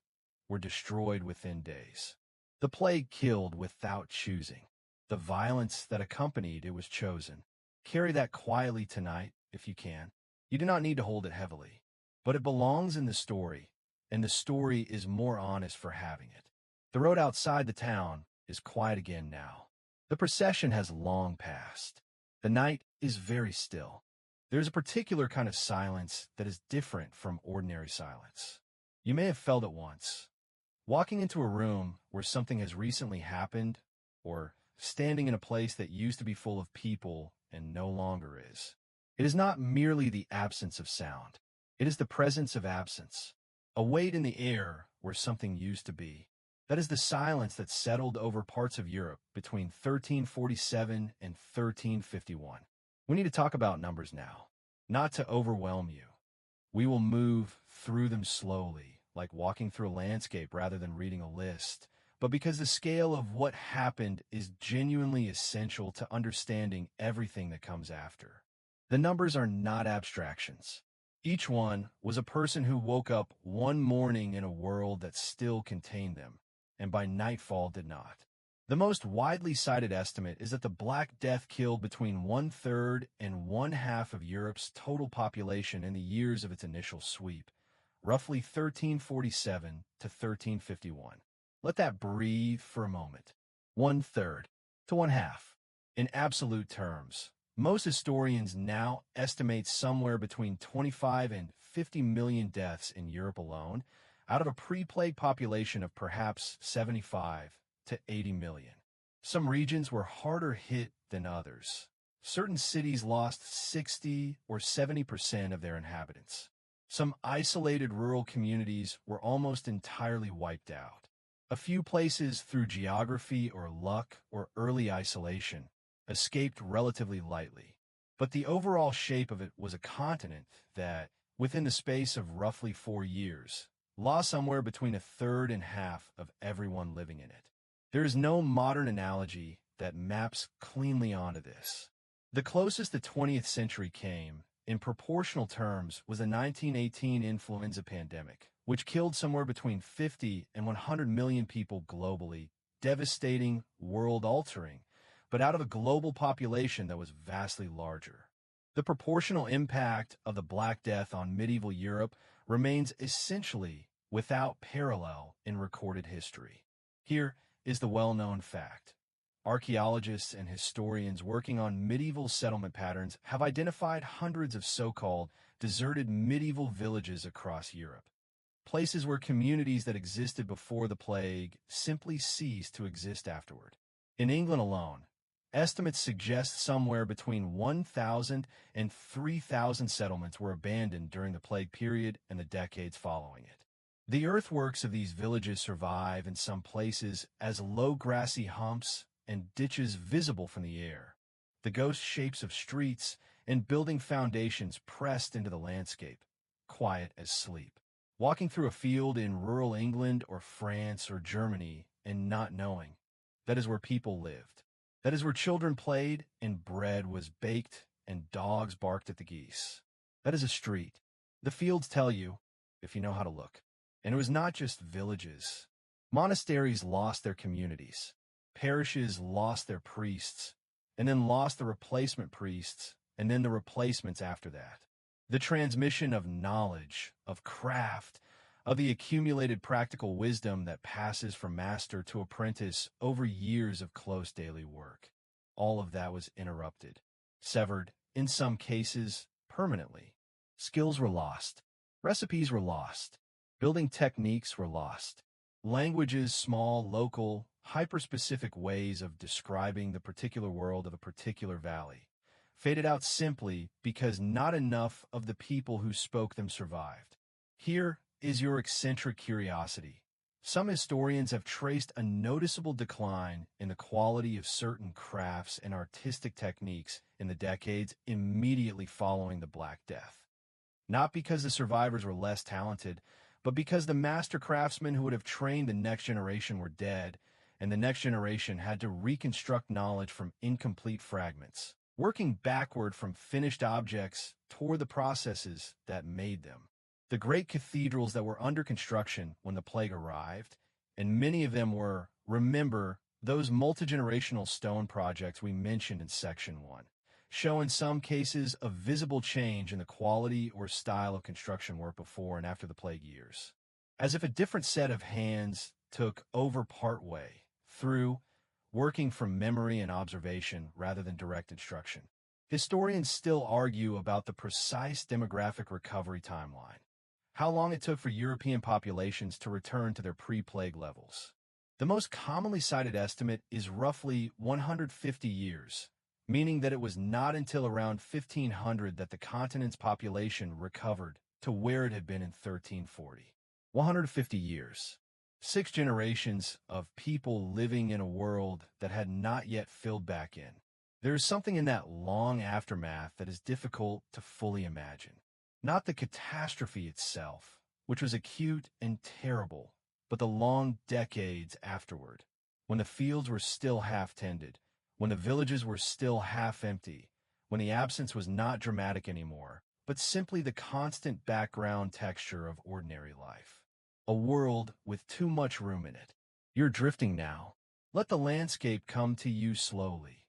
were destroyed within days. The plague killed without choosing. The violence that accompanied it was chosen. Carry that quietly tonight, if you can. You do not need to hold it heavily. But it belongs in the story, and the story is more honest for having it. The road outside the town is quiet again now. The procession has long passed. The night is very still. There is a particular kind of silence that is different from ordinary silence. You may have felt it once. Walking into a room where something has recently happened, or standing in a place that used to be full of people and no longer is. It is not merely the absence of sound. It is the presence of absence, a weight in the air where something used to be. That is the silence that settled over parts of Europe between 1347 and 1351. We need to talk about numbers now, not to overwhelm you. We will move through them slowly, like walking through a landscape rather than reading a list, but because the scale of what happened is genuinely essential to understanding everything that comes after. The numbers are not abstractions. Each one was a person who woke up one morning in a world that still contained them, and by nightfall did not. The most widely cited estimate is that the Black Death killed between 1/3 and 1/2 of Europe's total population in the years of its initial sweep, roughly 1347 to 1351. Let that breathe for a moment. 1/3 to 1/2. In absolute terms, most historians now estimate somewhere between 25 and 50 million deaths in Europe alone, out of a pre-plague population of perhaps 75 to 80 million. Some regions were harder hit than others. Certain cities lost 60 or 70% of their inhabitants. Some isolated rural communities were almost entirely wiped out. A few places, through geography or luck or early isolation, escaped relatively lightly. But the overall shape of it was a continent that, within the space of roughly 4 years, lost somewhere between 1/3 and 1/2 of everyone living in it. There is no modern analogy that maps cleanly onto this. The closest the 20th century came, in proportional terms, was the 1918 influenza pandemic, which killed somewhere between 50 and 100 million people globally, devastating, world-altering, but out of a global population that was vastly larger. The proportional impact of the Black Death on medieval Europe remains essentially without parallel in recorded history. Here is the well-known fact. Archaeologists and historians working on medieval settlement patterns have identified hundreds of so-called deserted medieval villages across Europe, places where communities that existed before the plague simply ceased to exist afterward. In England alone, estimates suggest somewhere between 1,000 and 3,000 settlements were abandoned during the plague period and the decades following it. The earthworks of these villages survive in some places as low grassy humps and ditches visible from the air, the ghost shapes of streets and building foundations pressed into the landscape, quiet as sleep. Walking through a field in rural England or France or Germany and not knowing, that is where people lived. That is where children played and bread was baked and dogs barked at the geese. That is a street. The fields tell you, if you know how to look. And it was not just villages. Monasteries lost their communities. Parishes lost their priests, and then lost the replacement priests, and then the replacements after that. The transmission of knowledge, of craft, of the accumulated practical wisdom that passes from master to apprentice over years of close daily work. All of that was interrupted, severed, in some cases, permanently. Skills were lost. Recipes were lost. Building techniques were lost. Languages, small, local, hyper-specific ways of describing the particular world of a particular valley, faded out simply because not enough of the people who spoke them survived. Here is your eccentric curiosity. Some historians have traced a noticeable decline in the quality of certain crafts and artistic techniques in the decades immediately following the Black Death. Not because the survivors were less talented, but because the master craftsmen who would have trained the next generation were dead, and the next generation had to reconstruct knowledge from incomplete fragments, working backward from finished objects toward the processes that made them. The great cathedrals that were under construction when the plague arrived, and many of them were, remember, those multi-generational stone projects we mentioned in Section 1, show in some cases a visible change in the quality or style of construction work before and after the plague years, as if a different set of hands took over partway through, working from memory and observation rather than direct instruction. Historians still argue about the precise demographic recovery timeline, how long it took for European populations to return to their pre-plague levels. The most commonly cited estimate is roughly 150 years, meaning that it was not until around 1500 that the continent's population recovered to where it had been in 1340. 150 years. 6 generations of people living in a world that had not yet filled back in. There is something in that long aftermath that is difficult to fully imagine. Not the catastrophe itself, which was acute and terrible, but the long decades afterward, when the fields were still half-tended, when the villages were still half-empty, when the absence was not dramatic anymore, but simply the constant background texture of ordinary life. A world with too much room in it. You're drifting now. Let the landscape come to you slowly.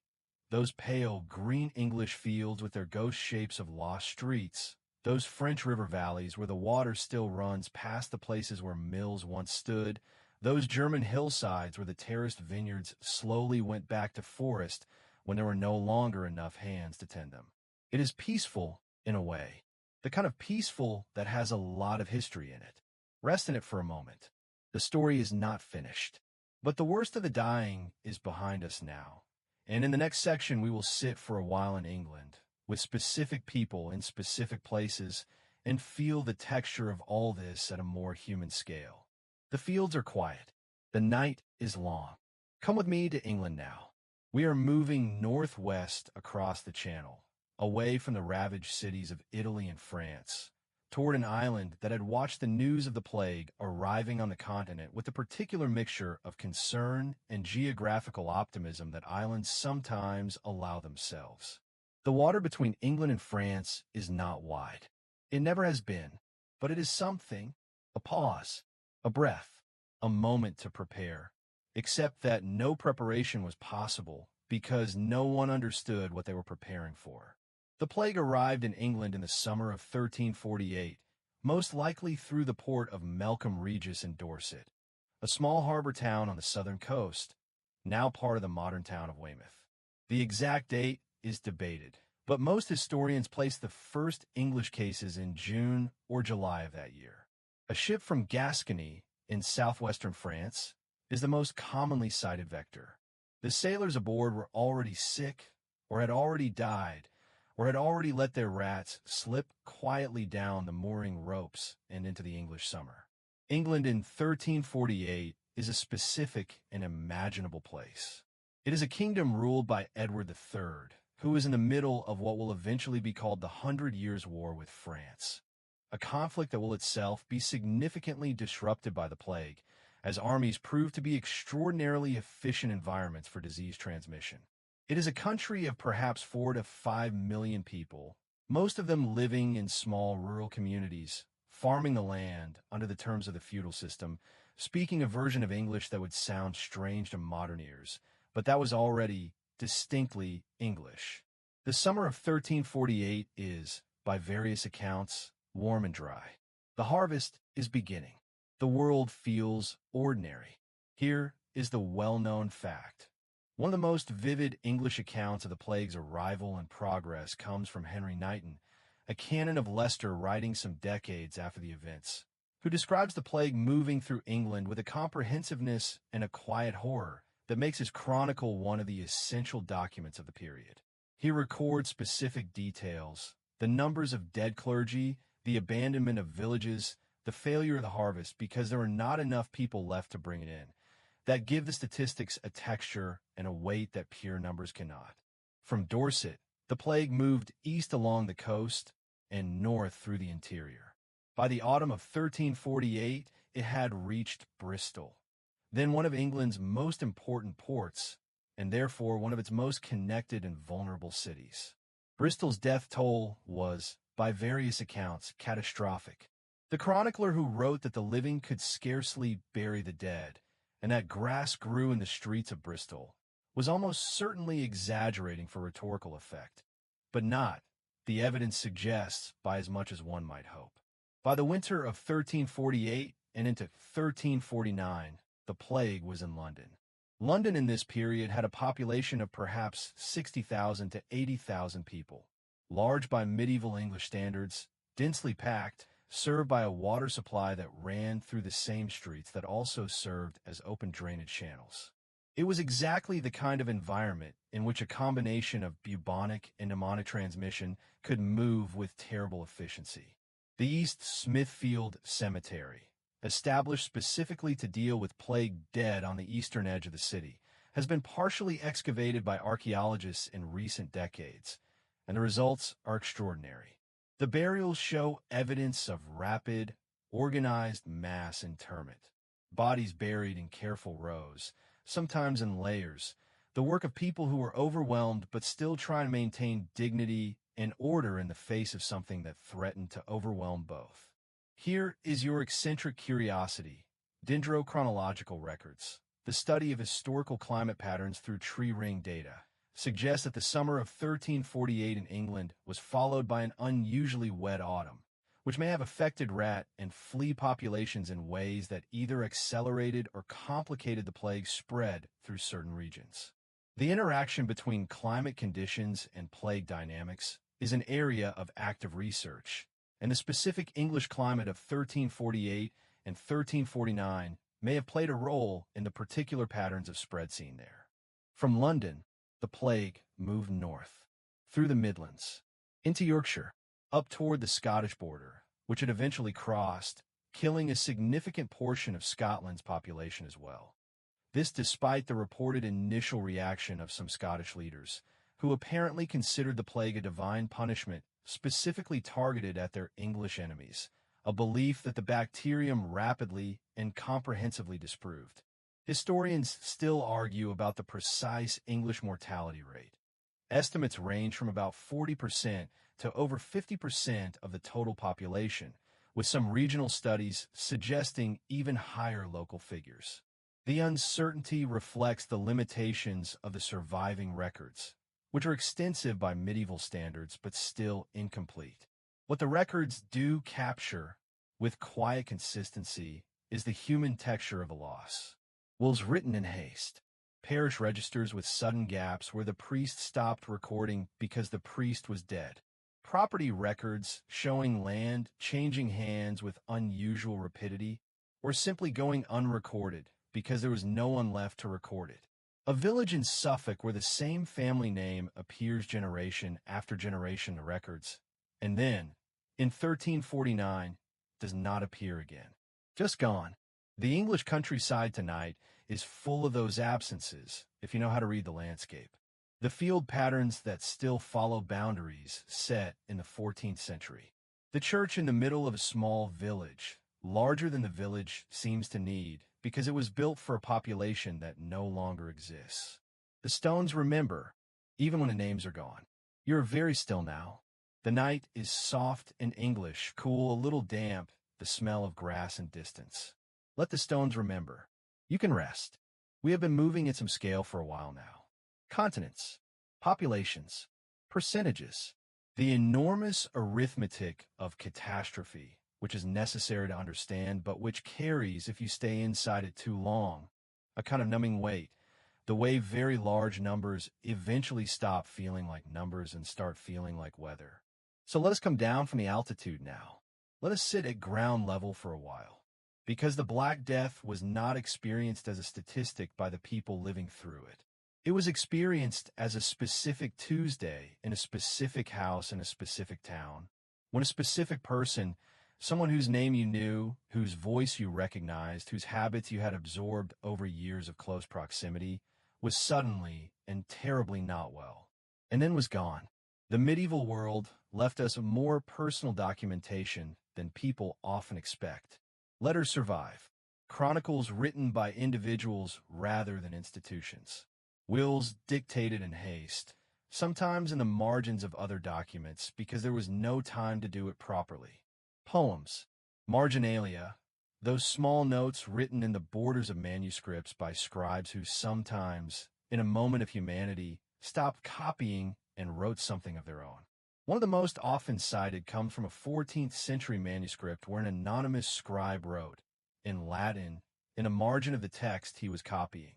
Those pale green English fields with their ghost shapes of lost streets, those French river valleys where the water still runs past the places where mills once stood, those German hillsides where the terraced vineyards slowly went back to forest when there were no longer enough hands to tend them. It is peaceful, in a way, the kind of peaceful that has a lot of history in it. Rest in it for a moment. The story is not finished, but the worst of the dying is behind us now. And in the next section, we will sit for a while in England, with specific people in specific places, and feel the texture of all this at a more human scale. The fields are quiet. The night is long. Come with me to England now. We are moving northwest across the Channel, away from the ravaged cities of Italy and France, toward an island that had watched the news of the plague arriving on the continent with a particular mixture of concern and geographical optimism that islands sometimes allow themselves. The water between England and France is not wide. It never has been, but it is something, a pause, a breath, a moment to prepare, except that no preparation was possible because no one understood what they were preparing for. The plague arrived in England in the summer of 1348, most likely through the port of Melcombe Regis in Dorset, a small harbor town on the southern coast, now part of the modern town of Weymouth. The exact date is debated, but most historians place the first English cases in June or July of that year. A ship from Gascony in southwestern France is the most commonly cited vector. The sailors aboard were already sick, or had already died, or had already let their rats slip quietly down the mooring ropes and into the English summer. England in 1348 is a specific and imaginable place. It is a kingdom ruled by Edward III, who is in the middle of what will eventually be called the 100 Years' War with France, a conflict that will itself be significantly disrupted by the plague, as armies prove to be extraordinarily efficient environments for disease transmission. It is a country of perhaps 4 to 5 million people, most of them living in small rural communities, farming the land under the terms of the feudal system, speaking a version of English that would sound strange to modern ears, but that was already distinctly English. The summer of 1348 is, by various accounts, warm and dry. The harvest is beginning. The world feels ordinary. Here is the well-known fact. One of the most vivid English accounts of the plague's arrival and progress comes from Henry Knighton, a canon of Leicester writing some decades after the events, who describes the plague moving through England with a comprehensiveness and a quiet horror that makes his chronicle one of the essential documents of the period. He records specific details, the numbers of dead clergy, the abandonment of villages, the failure of the harvest because there were not enough people left to bring it in, that give the statistics a texture and a weight that pure numbers cannot. From Dorset, the plague moved east along the coast and north through the interior. By the autumn of 1348, it had reached Bristol, then one of England's most important ports, and therefore one of its most connected and vulnerable cities. Bristol's death toll was, by various accounts, catastrophic. The chronicler who wrote that the living could scarcely bury the dead, and that grass grew in the streets of Bristol, was almost certainly exaggerating for rhetorical effect, but not, the evidence suggests, by as much as one might hope. By the winter of 1348 and into 1349, the plague was in London. London in this period had a population of perhaps 60,000 to 80,000 people, large by medieval English standards, densely packed, served by a water supply that ran through the same streets that also served as open drainage channels. It was exactly the kind of environment in which a combination of bubonic and pneumonic transmission could move with terrible efficiency. The East Smithfield Cemetery, established specifically to deal with plague dead on the eastern edge of the city, has been partially excavated by archaeologists in recent decades, and the results are extraordinary. The burials show evidence of rapid, organized mass interment, bodies buried in careful rows, sometimes in layers, the work of people who were overwhelmed but still trying to maintain dignity and order in the face of something that threatened to overwhelm both. Here is your eccentric curiosity, dendrochronological records, the study of historical climate patterns through tree ring data, suggests that the summer of 1348 in England was followed by an unusually wet autumn, which may have affected rat and flea populations in ways that either accelerated or complicated the plague's spread through certain regions. The interaction between climate conditions and plague dynamics is an area of active research, and the specific English climate of 1348 and 1349 may have played a role in the particular patterns of spread seen there. From London, the plague moved north, through the Midlands, into Yorkshire, up toward the Scottish border, which it eventually crossed, killing a significant portion of Scotland's population as well. This despite the reported initial reaction of some Scottish leaders, who apparently considered the plague a divine punishment specifically targeted at their English enemies, a belief that the bacterium rapidly and comprehensively disproved. Historians still argue about the precise English mortality rate. Estimates range from about 40% to over 50% of the total population, with some regional studies suggesting even higher local figures. The uncertainty reflects the limitations of the surviving records, which are extensive by medieval standards but still incomplete. What the records do capture, with quiet consistency, is the human texture of the loss. Wills written in haste. Parish registers with sudden gaps where the priest stopped recording because the priest was dead. Property records showing land changing hands with unusual rapidity, or simply going unrecorded because there was no one left to record it. A village in Suffolk where the same family name appears generation after generation in the records, and then, in 1349, does not appear again. Just gone. The English countryside tonight is full of those absences, if you know how to read the landscape. The field patterns that still follow boundaries set in the 14th century. The church in the middle of a small village, larger than the village seems to need, because it was built for a population that no longer exists. The stones remember, even when the names are gone. You're very still now. The night is soft and English, cool, a little damp, the smell of grass and distance. Let the stones remember. You can rest. We have been moving at some scale for a while now. Continents, populations, percentages. The enormous arithmetic of catastrophe, which is necessary to understand, but which carries, if you stay inside it too long, a kind of numbing weight, the way very large numbers eventually stop feeling like numbers and start feeling like weather. So let us come down from the altitude now. Let us sit at ground level for a while. Because the Black Death was not experienced as a statistic by the people living through it. It was experienced as a specific Tuesday in a specific house in a specific town, when a specific person, someone whose name you knew, whose voice you recognized, whose habits you had absorbed over years of close proximity, was suddenly and terribly not well, and then was gone. The medieval world left us more personal documentation than people often expect. Letters survive. Chronicles written by individuals rather than institutions. Wills dictated in haste, sometimes in the margins of other documents because there was no time to do it properly. Poems, marginalia, those small notes written in the borders of manuscripts by scribes who sometimes, in a moment of humanity, stopped copying and wrote something of their own. One of the most often cited comes from a 14th century manuscript where an anonymous scribe wrote, in Latin, in a margin of the text he was copying.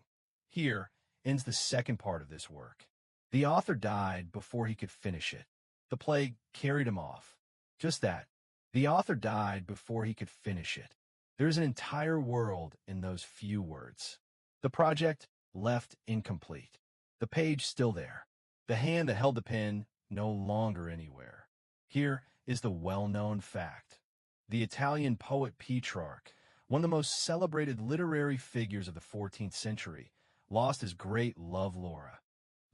Here ends the second part of this work. The author died before he could finish it. The plague carried him off. Just that. The author died before he could finish it. There is an entire world in those few words. The project left incomplete. The page still there. The hand that held the pen no longer anywhere. Here is the well-known fact. The Italian poet Petrarch, one of the most celebrated literary figures of the 14th century, lost his great love Laura,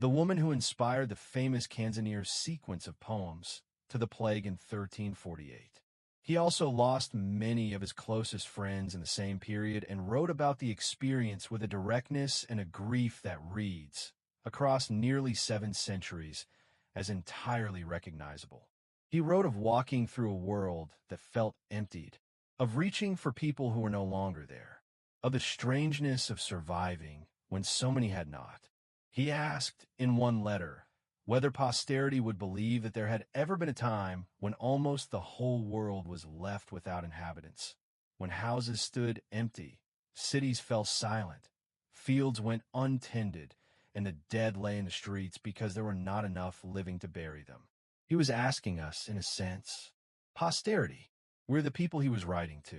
the woman who inspired the famous Canzoniere sequence of poems, to the plague in 1348. He also lost many of his closest friends in the same period and wrote about the experience with a directness and a grief that reads, across nearly 7 centuries, as entirely recognizable. He wrote of walking through a world that felt emptied, of reaching for people who were no longer there, of the strangeness of surviving when so many had not. He asked, in one letter, whether posterity would believe that there had ever been a time when almost the whole world was left without inhabitants, when houses stood empty, cities fell silent, fields went untended, and the dead lay in the streets because there were not enough living to bury them. He was asking us, in a sense, posterity, we're the people he was writing to.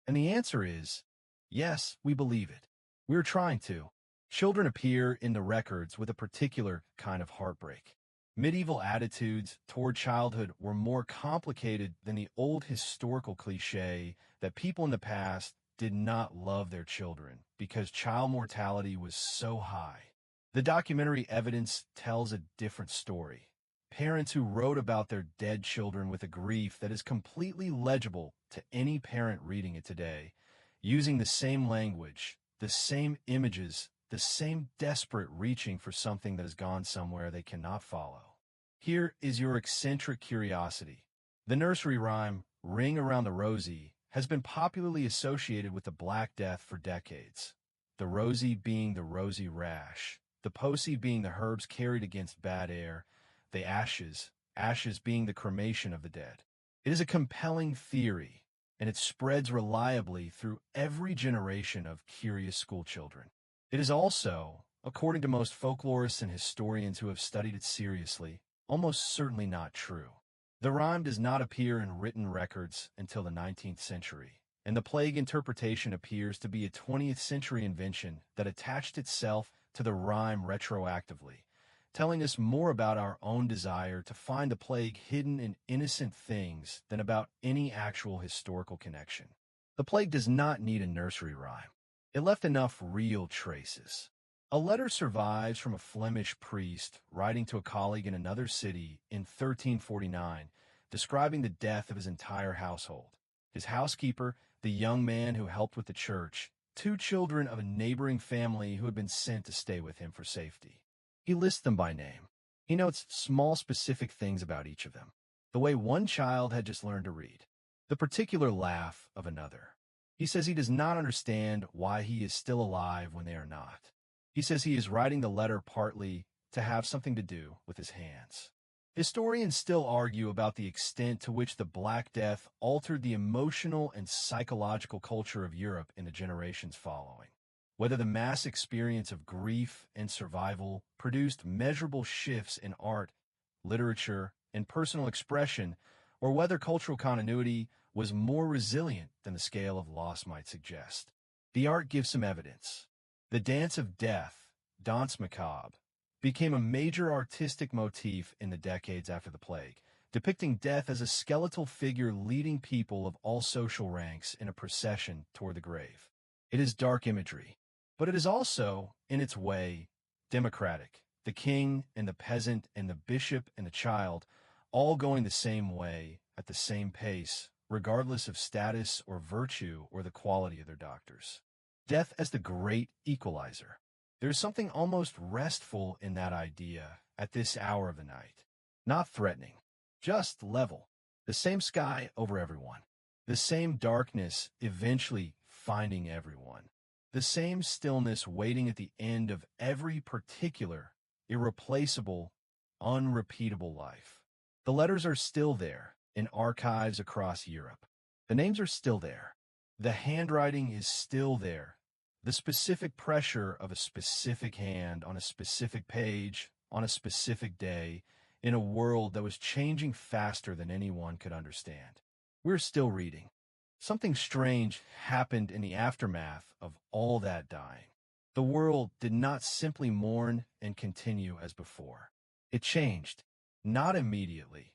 And the answer is, yes, we believe it. We're trying to. Children appear in the records with a particular kind of heartbreak. Medieval attitudes toward childhood were more complicated than the old historical cliché that people in the past did not love their children because child mortality was so high. The documentary evidence tells a different story. Parents who wrote about their dead children with a grief that is completely legible to any parent reading it today, using the same language, the same images, the same desperate reaching for something that has gone somewhere they cannot follow. Here is your eccentric curiosity. The nursery rhyme, Ring Around the Rosie, has been popularly associated with the Black Death for decades. The rosy being the rosy rash, the posse being the herbs carried against bad air, the ashes being the cremation of the dead. It is a compelling theory, and it spreads reliably through every generation of curious schoolchildren. It is also, according to most folklorists and historians who have studied it seriously, almost certainly not true. The rhyme does not appear in written records until the 19th century, and the plague interpretation appears to be a 20th century invention that attached itself to the rhyme retroactively, telling us more about our own desire to find the plague hidden in innocent things than about any actual historical connection. The plague does not need a nursery rhyme. It left enough real traces. A letter survives from a Flemish priest writing to a colleague in another city in 1349, describing the death of his entire household. His housekeeper, the young man who helped with the church, 2 children of a neighboring family who had been sent to stay with him for safety. He lists them by name. He notes small specific things about each of them. The way one child had just learned to read. The particular laugh of another. He says he does not understand why he is still alive when they are not. He says he is writing the letter partly to have something to do with his hands. Historians still argue about the extent to which the Black Death altered the emotional and psychological culture of Europe in the generations following. Whether the mass experience of grief and survival produced measurable shifts in art, literature, and personal expression, or whether cultural continuity was more resilient than the scale of loss might suggest. The art gives some evidence. The Dance of Death, Danse Macabre, became a major artistic motif in the decades after the plague, depicting death as a skeletal figure leading people of all social ranks in a procession toward the grave. It is dark imagery, but it is also, in its way, democratic. The king and the peasant and the bishop and the child all going the same way at the same pace, regardless of status or virtue or the quality of their doctors. Death as the great equalizer. There's something almost restful in that idea at this hour of the night. Not threatening, just level. The same sky over everyone. The same darkness eventually finding everyone. The same stillness waiting at the end of every particular, irreplaceable, unrepeatable life. The letters are still there in archives across Europe. The names are still there. The handwriting is still there. The specific pressure of a specific hand on a specific page on a specific day in a world that was changing faster than anyone could understand. We're still reading. Something strange happened in the aftermath of all that dying. The world did not simply mourn and continue as before. It changed, not immediately.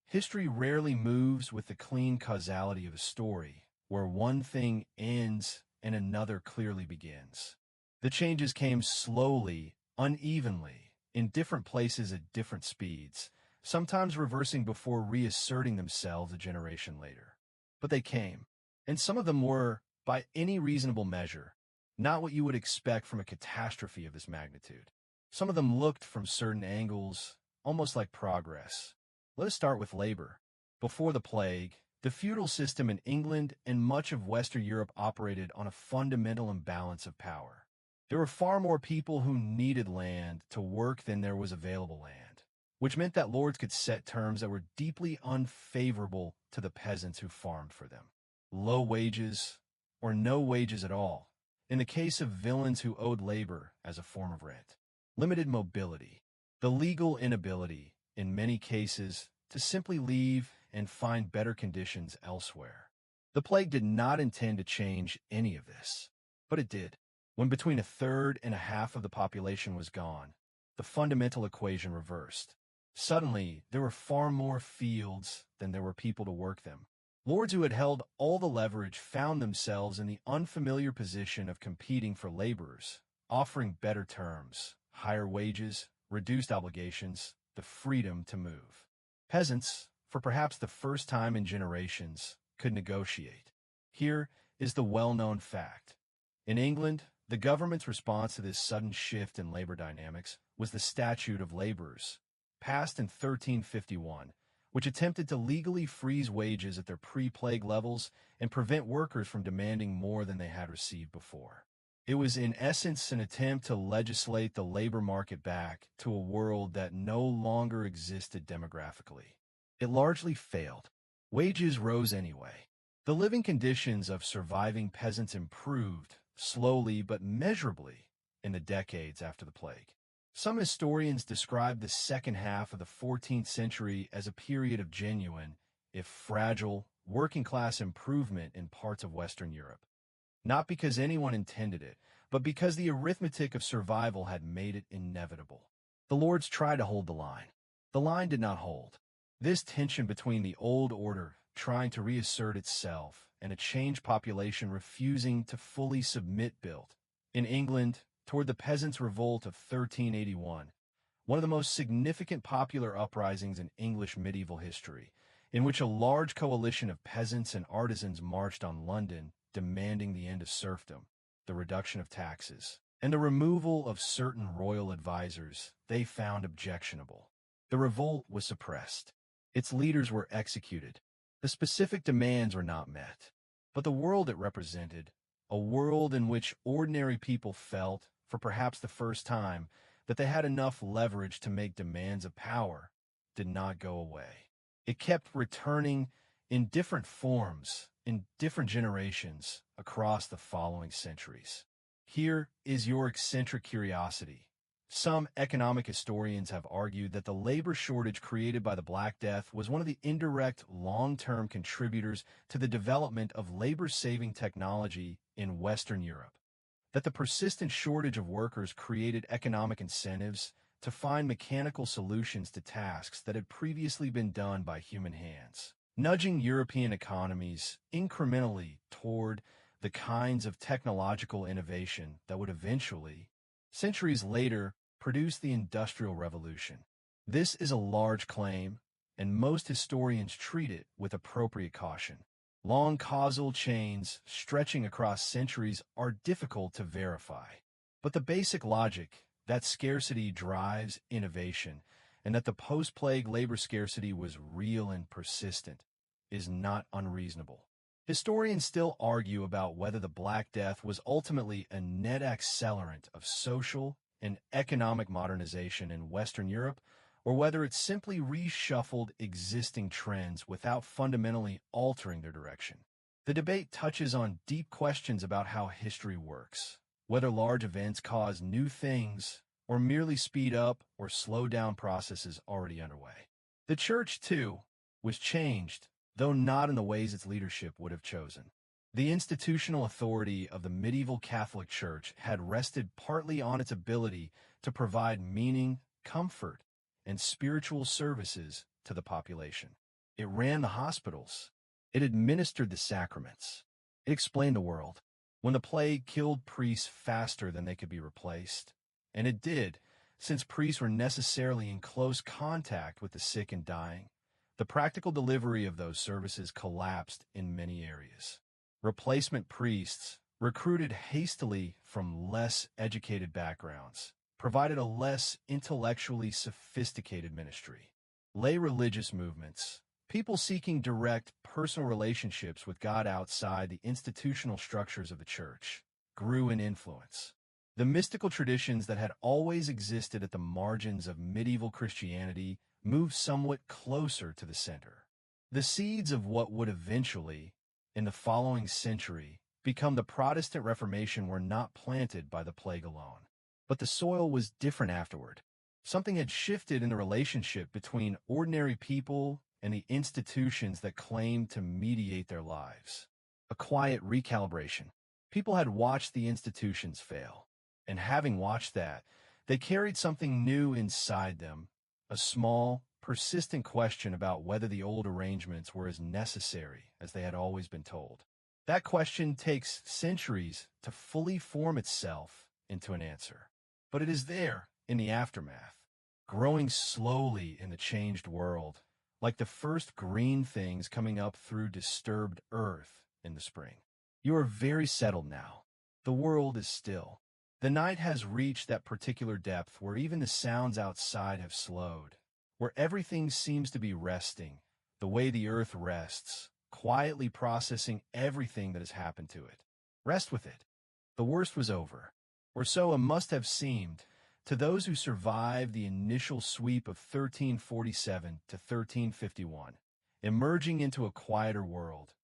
History rarely moves with the clean causality of a story, where one thing ends and another clearly begins. The changes came slowly, unevenly, in different places at different speeds, sometimes reversing before reasserting themselves a generation later. But they came, and some of them were, by any reasonable measure, not what you would expect from a catastrophe of this magnitude. Some of them looked from certain angles almost like progress. Let us start with labor. Before the plague, the feudal system in England and much of Western Europe operated on a fundamental imbalance of power. There were far more people who needed land to work than there was available land, which meant that lords could set terms that were deeply unfavorable to the peasants who farmed for them. Low wages, or no wages at all, in the case of villains who owed labor as a form of rent. Limited mobility, the legal inability, in many cases, to simply leave and find better conditions elsewhere. The plague did not intend to change any of this, but it did. When between a third and a half of the population was gone, the fundamental equation reversed. Suddenly, there were far more fields than there were people to work them. Lords who had held all the leverage found themselves in the unfamiliar position of competing for laborers, offering better terms, higher wages, reduced obligations, the freedom to move. Peasants, for perhaps the first time in generations, could negotiate. Here is the well-known fact. In England, the government's response to this sudden shift in labor dynamics was the Statute of Laborers, passed in 1351, which attempted to legally freeze wages at their pre-plague levels and prevent workers from demanding more than they had received before. It was in essence an attempt to legislate the labor market back to a world that no longer existed demographically. It largely failed. Wages rose anyway. The living conditions of surviving peasants improved, slowly but measurably, in the decades after the plague. Some historians describe the second half of the 14th century as a period of genuine, if fragile, working-class improvement in parts of Western Europe. Not because anyone intended it, but because the arithmetic of survival had made it inevitable. The lords tried to hold the line. The line did not hold. This tension between the old order trying to reassert itself and a changed population refusing to fully submit built, in England, toward the Peasants' Revolt of 1381, one of the most significant popular uprisings in English medieval history, in which a large coalition of peasants and artisans marched on London, demanding the end of serfdom, the reduction of taxes, and the removal of certain royal advisors they found objectionable. The revolt was suppressed. Its leaders were executed. The specific demands were not met. But the world it represented, a world in which ordinary people felt, for perhaps the first time, that they had enough leverage to make demands of power, did not go away. It kept returning in different forms, in different generations, across the following centuries. Here is your eccentric curiosity. Some economic historians have argued that the labor shortage created by the Black Death was one of the indirect long-term contributors to the development of labor-saving technology in Western Europe. That the persistent shortage of workers created economic incentives to find mechanical solutions to tasks that had previously been done by human hands, nudging European economies incrementally toward the kinds of technological innovation that would eventually, centuries later, produce the Industrial Revolution. This is a large claim, and most historians treat it with appropriate caution. Long causal chains stretching across centuries are difficult to verify. But the basic logic, that scarcity drives innovation, and that the post-plague labor scarcity was real and persistent, is not unreasonable. Historians still argue about whether the Black Death was ultimately a net accelerant of social and economic modernization in Western Europe, or whether it simply reshuffled existing trends without fundamentally altering their direction. The debate touches on deep questions about how history works, whether large events cause new things, or merely speed up or slow down processes already underway. The Church, too, was changed, though not in the ways its leadership would have chosen. The institutional authority of the medieval Catholic Church had rested partly on its ability to provide meaning, comfort, and spiritual services to the population. It ran the hospitals. It administered the sacraments. It explained the world. When the plague killed priests faster than they could be replaced, and it did, since priests were necessarily in close contact with the sick and dying, the practical delivery of those services collapsed in many areas. Replacement priests, recruited hastily from less educated backgrounds, provided a less intellectually sophisticated ministry. Lay religious movements, people seeking direct personal relationships with God outside the institutional structures of the church, grew in influence. The mystical traditions that had always existed at the margins of medieval Christianity moved somewhat closer to the center. The seeds of what would eventually, in the following century, become the Protestant Reformation were not planted by the plague alone. But the soil was different afterward. Something had shifted in the relationship between ordinary people and the institutions that claimed to mediate their lives. A quiet recalibration. People had watched the institutions fail, and having watched that, they carried something new inside them, a small, persistent question about whether the old arrangements were as necessary as they had always been told. That question takes centuries to fully form itself into an answer. But it is there, in the aftermath, growing slowly in the changed world, like the first green things coming up through disturbed earth in the spring. You are very settled now. The world is still. The night has reached that particular depth where even the sounds outside have slowed, where everything seems to be resting, the way the earth rests, quietly processing everything that has happened to it. Rest with it. the worst was over, or so it must have seemed to those who survived the initial sweep of 1347 to 1351, emerging into a quieter world,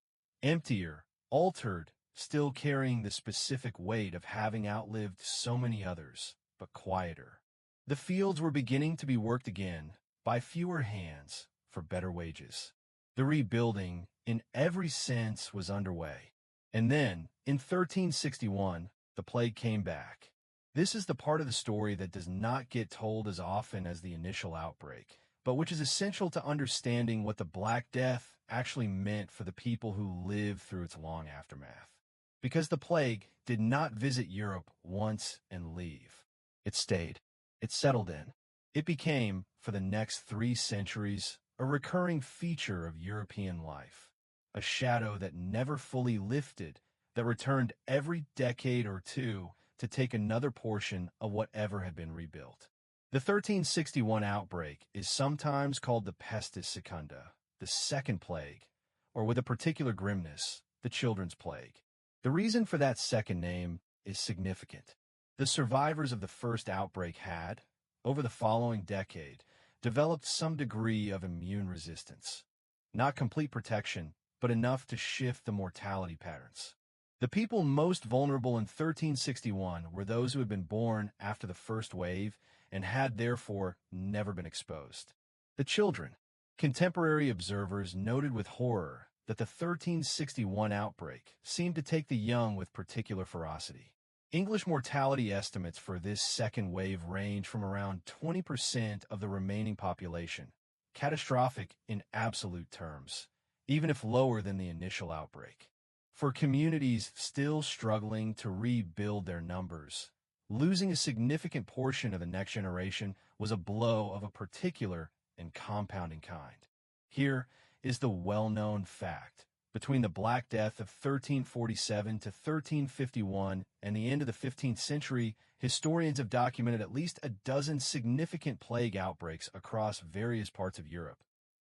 emptier, altered, still carrying the specific weight of having outlived so many others, but quieter. The fields were beginning to be worked again by fewer hands for better wages. The rebuilding, in every sense, was underway. And then, in 1361, the plague came back. This is the part of the story that does not get told as often as the initial outbreak, but which is essential to understanding what the Black Death actually meant for the people who lived through its long aftermath. Because the plague did not visit Europe once and leave. It stayed. It settled in. It became, for the next 3 centuries, a recurring feature of European life, a shadow that never fully lifted, that returned every decade or two to take another portion of whatever had been rebuilt. The 1361 outbreak is sometimes called the Pestis Secunda, the second plague, or with a particular grimness, the children's plague. The reason for that second name is significant. The survivors of the first outbreak had, over the following decade, developed some degree of immune resistance. Not complete protection, but enough to shift the mortality patterns. The people most vulnerable in 1361 were those who had been born after the first wave and had therefore never been exposed. The children. Contemporary observers noted with horror that the 1361 outbreak seemed to take the young with particular ferocity. English mortality estimates for this second wave range from around 20% of the remaining population, catastrophic in absolute terms, even if lower than the initial outbreak. For communities still struggling to rebuild their numbers, losing a significant portion of the next generation was a blow of a particular and compounding kind. Here is the well-known fact. Between the Black Death of 1347 to 1351 and the end of the 15th century, historians have documented at least a dozen significant plague outbreaks across various parts of Europe.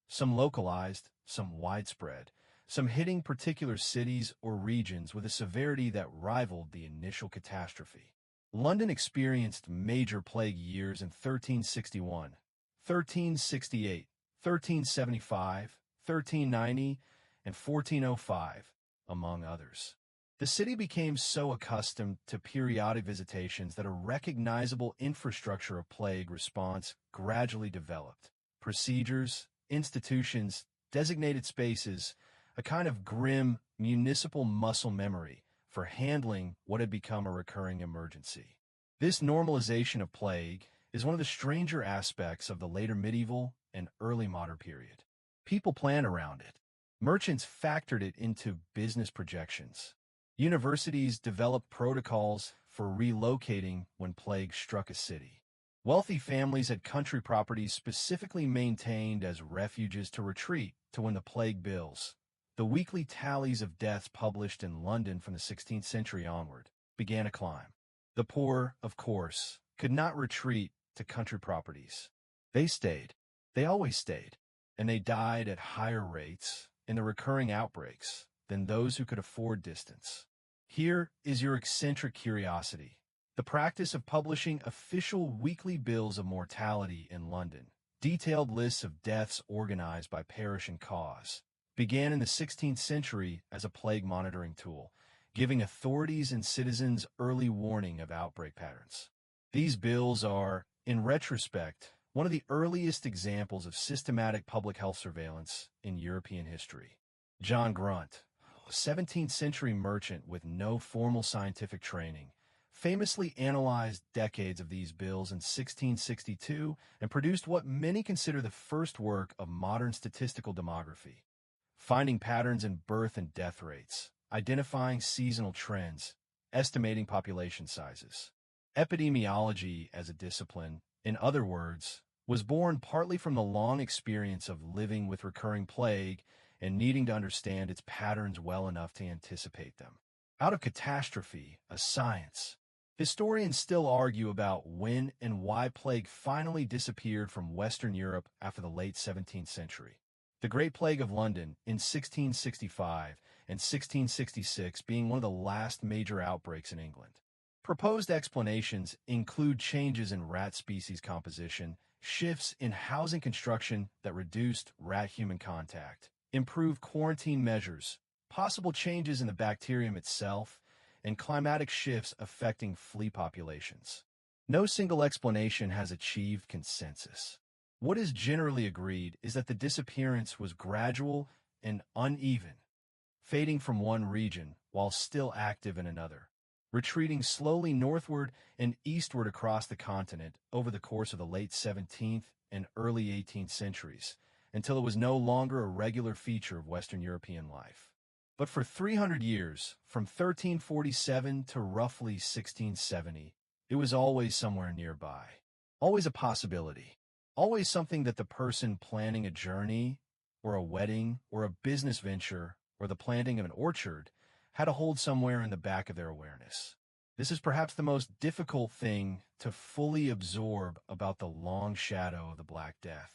Some localized, some widespread, some hitting particular cities or regions with a severity that rivaled the initial catastrophe. London experienced major plague years in 1361, 1368, 1375, 1390, and 1405, among others. The city became so accustomed to periodic visitations that a recognizable infrastructure of plague response gradually developed. Procedures, institutions, designated spaces, a kind of grim municipal muscle memory for handling what had become a recurring emergency. This normalization of plague is one of the stranger aspects of the later medieval and early modern period. People planned around it. Merchants factored it into business projections. Universities developed protocols for relocating when plague struck a city. Wealthy families had country properties specifically maintained as refuges to retreat to when the plague bills, the weekly tallies of deaths published in London from the 16th century onward, began to climb. The poor, of course, could not retreat to country properties. They stayed. They always stayed. And they died at higher rates in the recurring outbreaks than those who could afford distance. Here is your eccentric curiosity. The practice of publishing official weekly bills of mortality in London, detailed lists of deaths organized by parish and cause, began in the 16th century as a plague monitoring tool, giving authorities and citizens early warning of outbreak patterns. These bills are, in retrospect, one of the earliest examples of systematic public health surveillance in European history. John Grunt, a 17th century merchant with no formal scientific training, famously analyzed decades of these bills in 1662 and produced what many consider the first work of modern statistical demography, finding patterns in birth and death rates, identifying seasonal trends, estimating population sizes. Epidemiology as a discipline, in other words, was born partly from the long experience of living with recurring plague and needing to understand its patterns well enough to anticipate them. Out of catastrophe, a science. Historians still argue about when and why plague finally disappeared from Western Europe after the late 17th century. The Great Plague of London in 1665 and 1666 being one of the last major outbreaks in England. Proposed explanations include changes in rat species composition, shifts in housing construction that reduced rat-human contact, improved quarantine measures, possible changes in the bacterium itself, and climatic shifts affecting flea populations. No single explanation has achieved consensus. What is generally agreed is that the disappearance was gradual and uneven, fading from one region while still active in another, retreating slowly northward and eastward across the continent over the course of the late 17th and early 18th centuries, until it was no longer a regular feature of Western European life. But for 300 years, from 1347 to roughly 1670, it was always somewhere nearby, always a possibility, always something that the person planning a journey, or a wedding, or a business venture, or the planting of an orchard had to hold somewhere in the back of their awareness. This is perhaps the most difficult thing to fully absorb about the long shadow of the Black Death.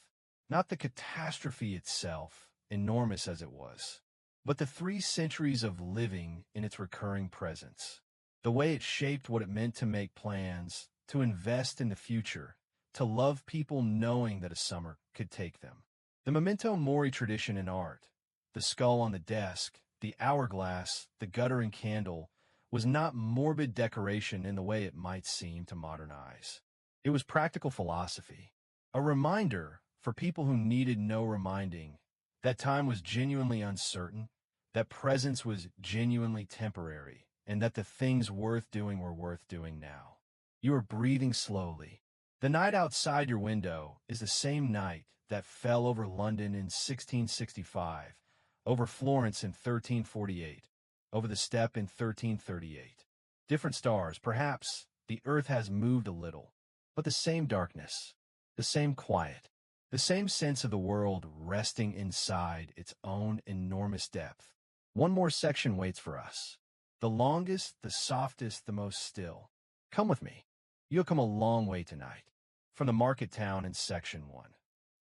Not the catastrophe itself, enormous as it was, but the 3 centuries of living in its recurring presence. The way it shaped what it meant to make plans, to invest in the future, to love people knowing that a summer could take them. The memento mori tradition in art, the skull on the desk, the hourglass, the guttering candle, was not morbid decoration in the way it might seem to modern eyes. It was practical philosophy, a reminder for people who needed no reminding that time was genuinely uncertain, that presence was genuinely temporary, and that the things worth doing were worth doing now. You are breathing slowly. The night outside your window is the same night that fell over London in 1665, over Florence in 1348, over the steppe in 1338. Different stars, perhaps the earth has moved a little, but the same darkness, the same quiet, the same sense of the world resting inside its own enormous depth. One more section waits for us. The longest, the softest, the most still. Come with me. You'll come a long way tonight. From the market town in Section 1.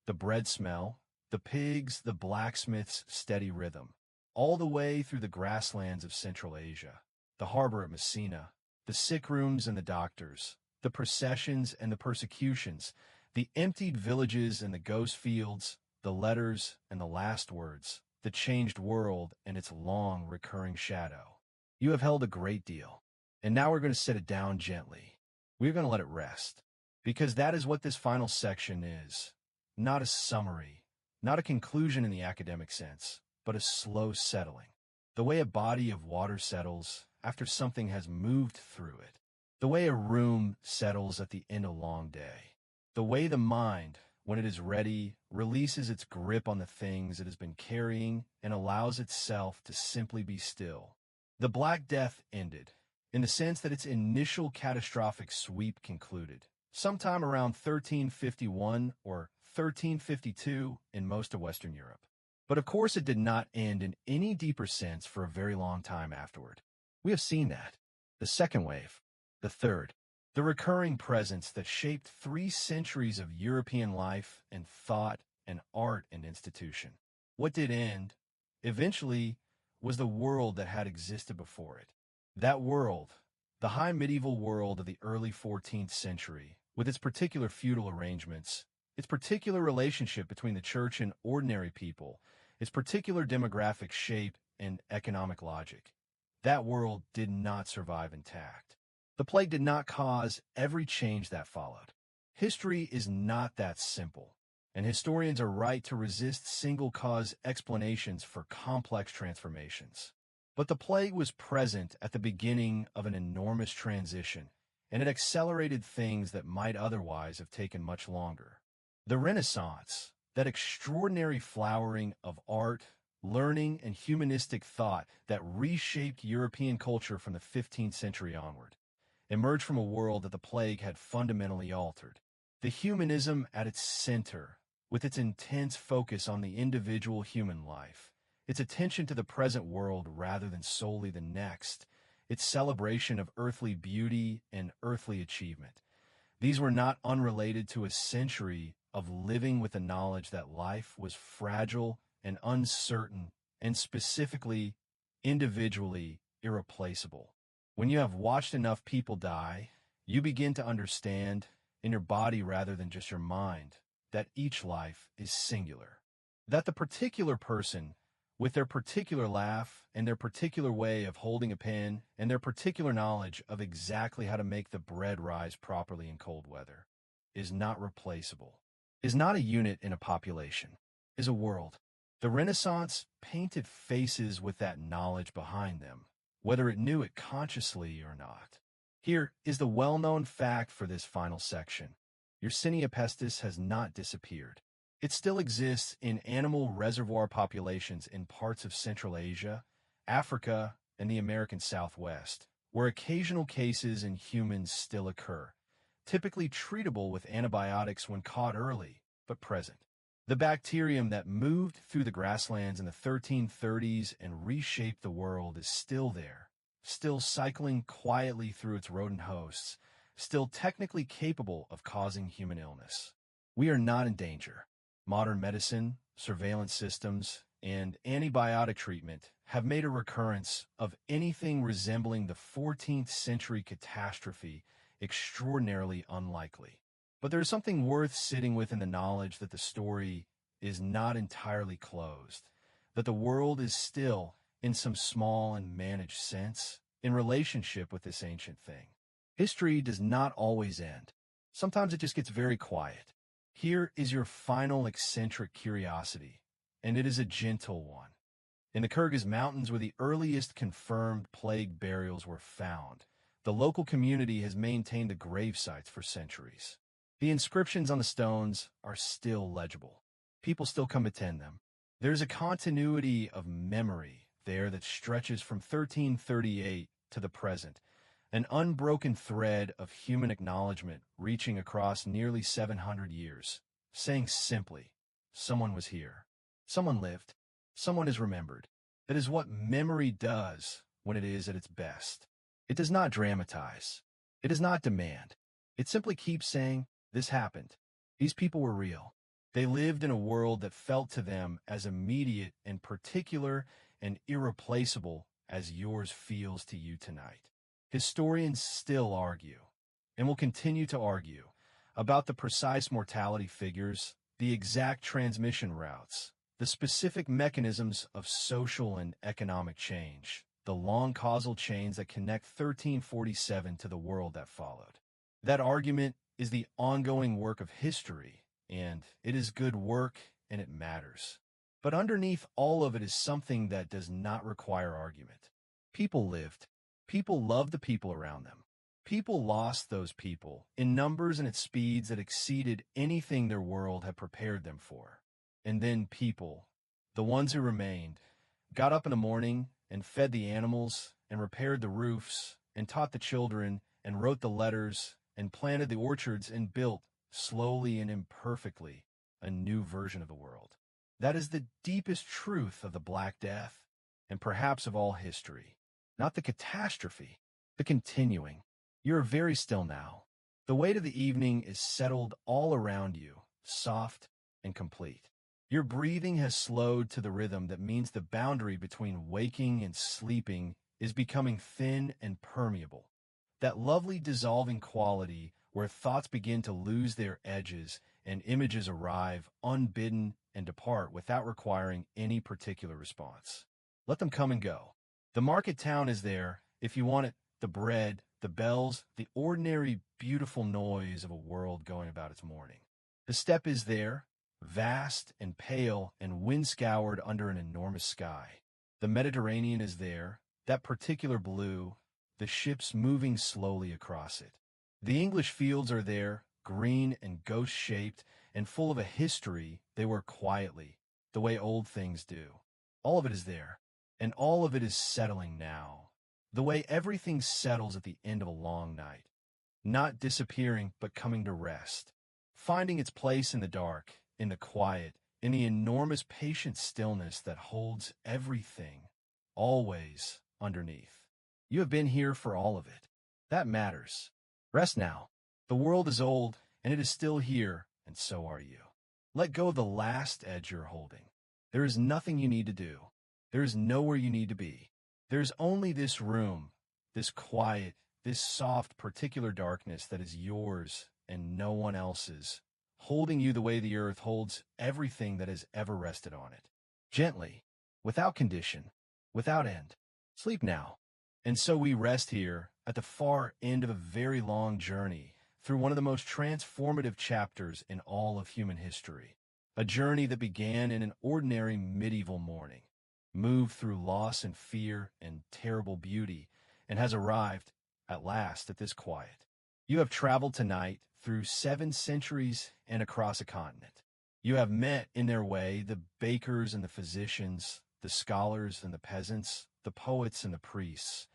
The bread smell, the pigs, the blacksmith's steady rhythm, all the way through the grasslands of Central Asia, the harbor at Messina, the sick rooms and the doctors, the processions and the persecutions, the emptied villages and the ghost fields, the letters and the last words, the changed world and its long recurring shadow. You have held a great deal, and now we're going to set it down gently. We're going to let it rest, because that is what this final section is. Not a summary, not a conclusion in the academic sense, but a slow settling. The way a body of water settles after something has moved through it. The way a room settles at the end of a long day. The way the mind, when it is ready, releases its grip on the things it has been carrying and allows itself to simply be still. The Black Death ended, in the sense that its initial catastrophic sweep concluded, sometime around 1351 or 1352 in most of Western Europe. But of course it did not end in any deeper sense for a very long time afterward. We have seen that. The second wave. The third. The recurring presence that shaped 3 centuries of European life and thought and art and institution. What did end, eventually, was the world that had existed before it. That world, the high medieval world of the early 14th century, with its particular feudal arrangements, its particular relationship between the church and ordinary people, its particular demographic shape and economic logic. That world did not survive intact. The plague did not cause every change that followed. History is not that simple, and historians are right to resist single-cause explanations for complex transformations. But the plague was present at the beginning of an enormous transition, and it accelerated things that might otherwise have taken much longer. The Renaissance, that extraordinary flowering of art, learning, and humanistic thought that reshaped European culture from the 15th century onward, emerged from a world that the plague had fundamentally altered. The humanism at its center, with its intense focus on the individual human life, its attention to the present world rather than solely the next, its celebration of earthly beauty and earthly achievement. These were not unrelated to a century of living with the knowledge that life was fragile and uncertain and specifically, individually, irreplaceable. When you have watched enough people die, you begin to understand, in your body rather than just your mind, that each life is singular. That the particular person, with their particular laugh and their particular way of holding a pen and their particular knowledge of exactly how to make the bread rise properly in cold weather, is not replaceable, is not a unit in a population, is a world. The Renaissance painted faces with that knowledge behind them, whether it knew it consciously or not. Here is the well-known fact for this final section. Yersinia pestis has not disappeared. It still exists in animal reservoir populations in parts of Central Asia, Africa, and the American Southwest, where occasional cases in humans still occur, typically treatable with antibiotics when caught early, but present. The bacterium that moved through the grasslands in the 1330s and reshaped the world is still there, still cycling quietly through its rodent hosts, still technically capable of causing human illness. We are not in danger. Modern medicine, surveillance systems, and antibiotic treatment have made a recurrence of anything resembling the 14th century catastrophe extraordinarily unlikely. But there is something worth sitting with in the knowledge that the story is not entirely closed, that the world is still, in some small and managed sense, in relationship with this ancient thing. History does not always end. Sometimes it just gets very quiet. Here is your final eccentric curiosity, and it is a gentle one. In the Kyrgyz mountains where the earliest confirmed plague burials were found, the local community has maintained the grave sites for centuries. The inscriptions on the stones are still legible. People still come attend them. There's a continuity of memory there that stretches from 1338 to the present, an unbroken thread of human acknowledgement reaching across nearly 700 years, saying simply, someone was here, someone lived, someone is remembered. That is what memory does when it is at its best. It does not dramatize. It does not demand. It simply keeps saying, this happened. These people were real. They lived in a world that felt to them as immediate and particular and irreplaceable as yours feels to you tonight. Historians still argue, and will continue to argue, about the precise mortality figures, the exact transmission routes, the specific mechanisms of social and economic change, the long causal chains that connect 1347 to the world that followed. That argument is the ongoing work of history, and it is good work and it matters. But underneath all of it is something that does not require argument. People lived. People loved the people around them. People lost those people in numbers and at speeds that exceeded anything their world had prepared them for. And then people, the ones who remained, got up in the morning and fed the animals and repaired the roofs and taught the children and wrote the letters and planted the orchards and built, slowly and imperfectly, a new version of the world. That is the deepest truth of the Black Death, and perhaps of all history. Not the catastrophe, the continuing. You are very still now. The weight of the evening is settled all around you, soft and complete. Your breathing has slowed to the rhythm that means the boundary between waking and sleeping is becoming thin and permeable. That lovely dissolving quality where thoughts begin to lose their edges and images arrive unbidden and depart without requiring any particular response. Let them come and go. The market town is there, if you want it, the bread, the bells, the ordinary beautiful noise of a world going about its morning. The steppe is there, vast and pale and wind-scoured under an enormous sky. The Mediterranean is there, that particular blue, the ships moving slowly across it. The English fields are there, green and ghost-shaped and full of a history they work quietly, the way old things do. All of it is there, and all of it is settling now, the way everything settles at the end of a long night. Not disappearing, but coming to rest, finding its place in the dark, in the quiet, in the enormous patient stillness that holds everything, always underneath. You have been here for all of it. That matters. Rest now. The world is old, and it is still here, and so are you. Let go of the last edge you're holding. There is nothing you need to do. There is nowhere you need to be. There is only this room, this quiet, this soft, particular darkness that is yours and no one else's, holding you the way the earth holds everything that has ever rested on it. Gently, without condition, without end. Sleep now. And so we rest here at the far end of a very long journey through one of the most transformative chapters in all of human history. A journey that began in an ordinary medieval morning, moved through loss and fear and terrible beauty, and has arrived, at last, at this quiet. You have traveled tonight through 7 centuries and across a continent. You have met in their way the bakers and the physicians, the scholars and the peasants, the poets and the priests,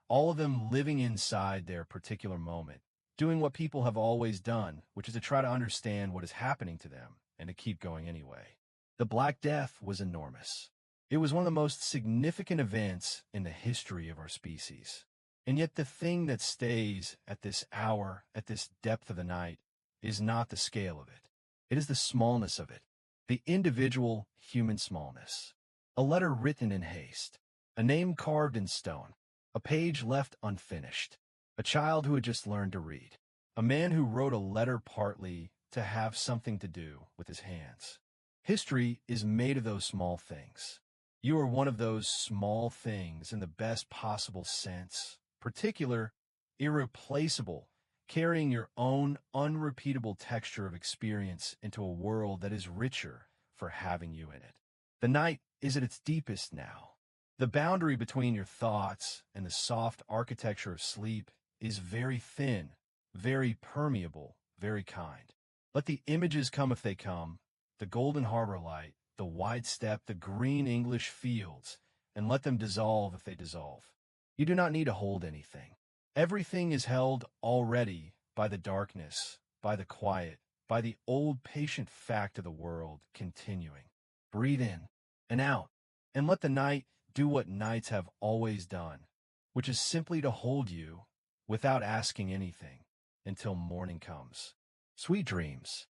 all of them living inside their particular moment, doing what people have always done, which is to try to understand what is happening to them and to keep going anyway. The Black Death was enormous. It was one of the most significant events in the history of our species. And yet the thing that stays at this hour, at this depth of the night, is not the scale of it. It is the smallness of it, the individual human smallness. A letter written in haste, a name carved in stone, a page left unfinished, a child who had just learned to read, a man who wrote a letter partly to have something to do with his hands. History is made of those small things. You are one of those small things in the best possible sense, particular, irreplaceable, carrying your own unrepeatable texture of experience into a world that is richer for having you in it. The night is at its deepest now. The boundary between your thoughts and the soft architecture of sleep is very thin, very permeable, very kind. Let the images come if they come, the golden harbor light, the wide steppe, the green English fields, and let them dissolve if they dissolve. You do not need to hold anything. Everything is held already by the darkness, by the quiet, by the old patient fact of the world continuing. Breathe in and out, and let the night do what nights have always done, which is simply to hold you without asking anything until morning comes. Sweet dreams.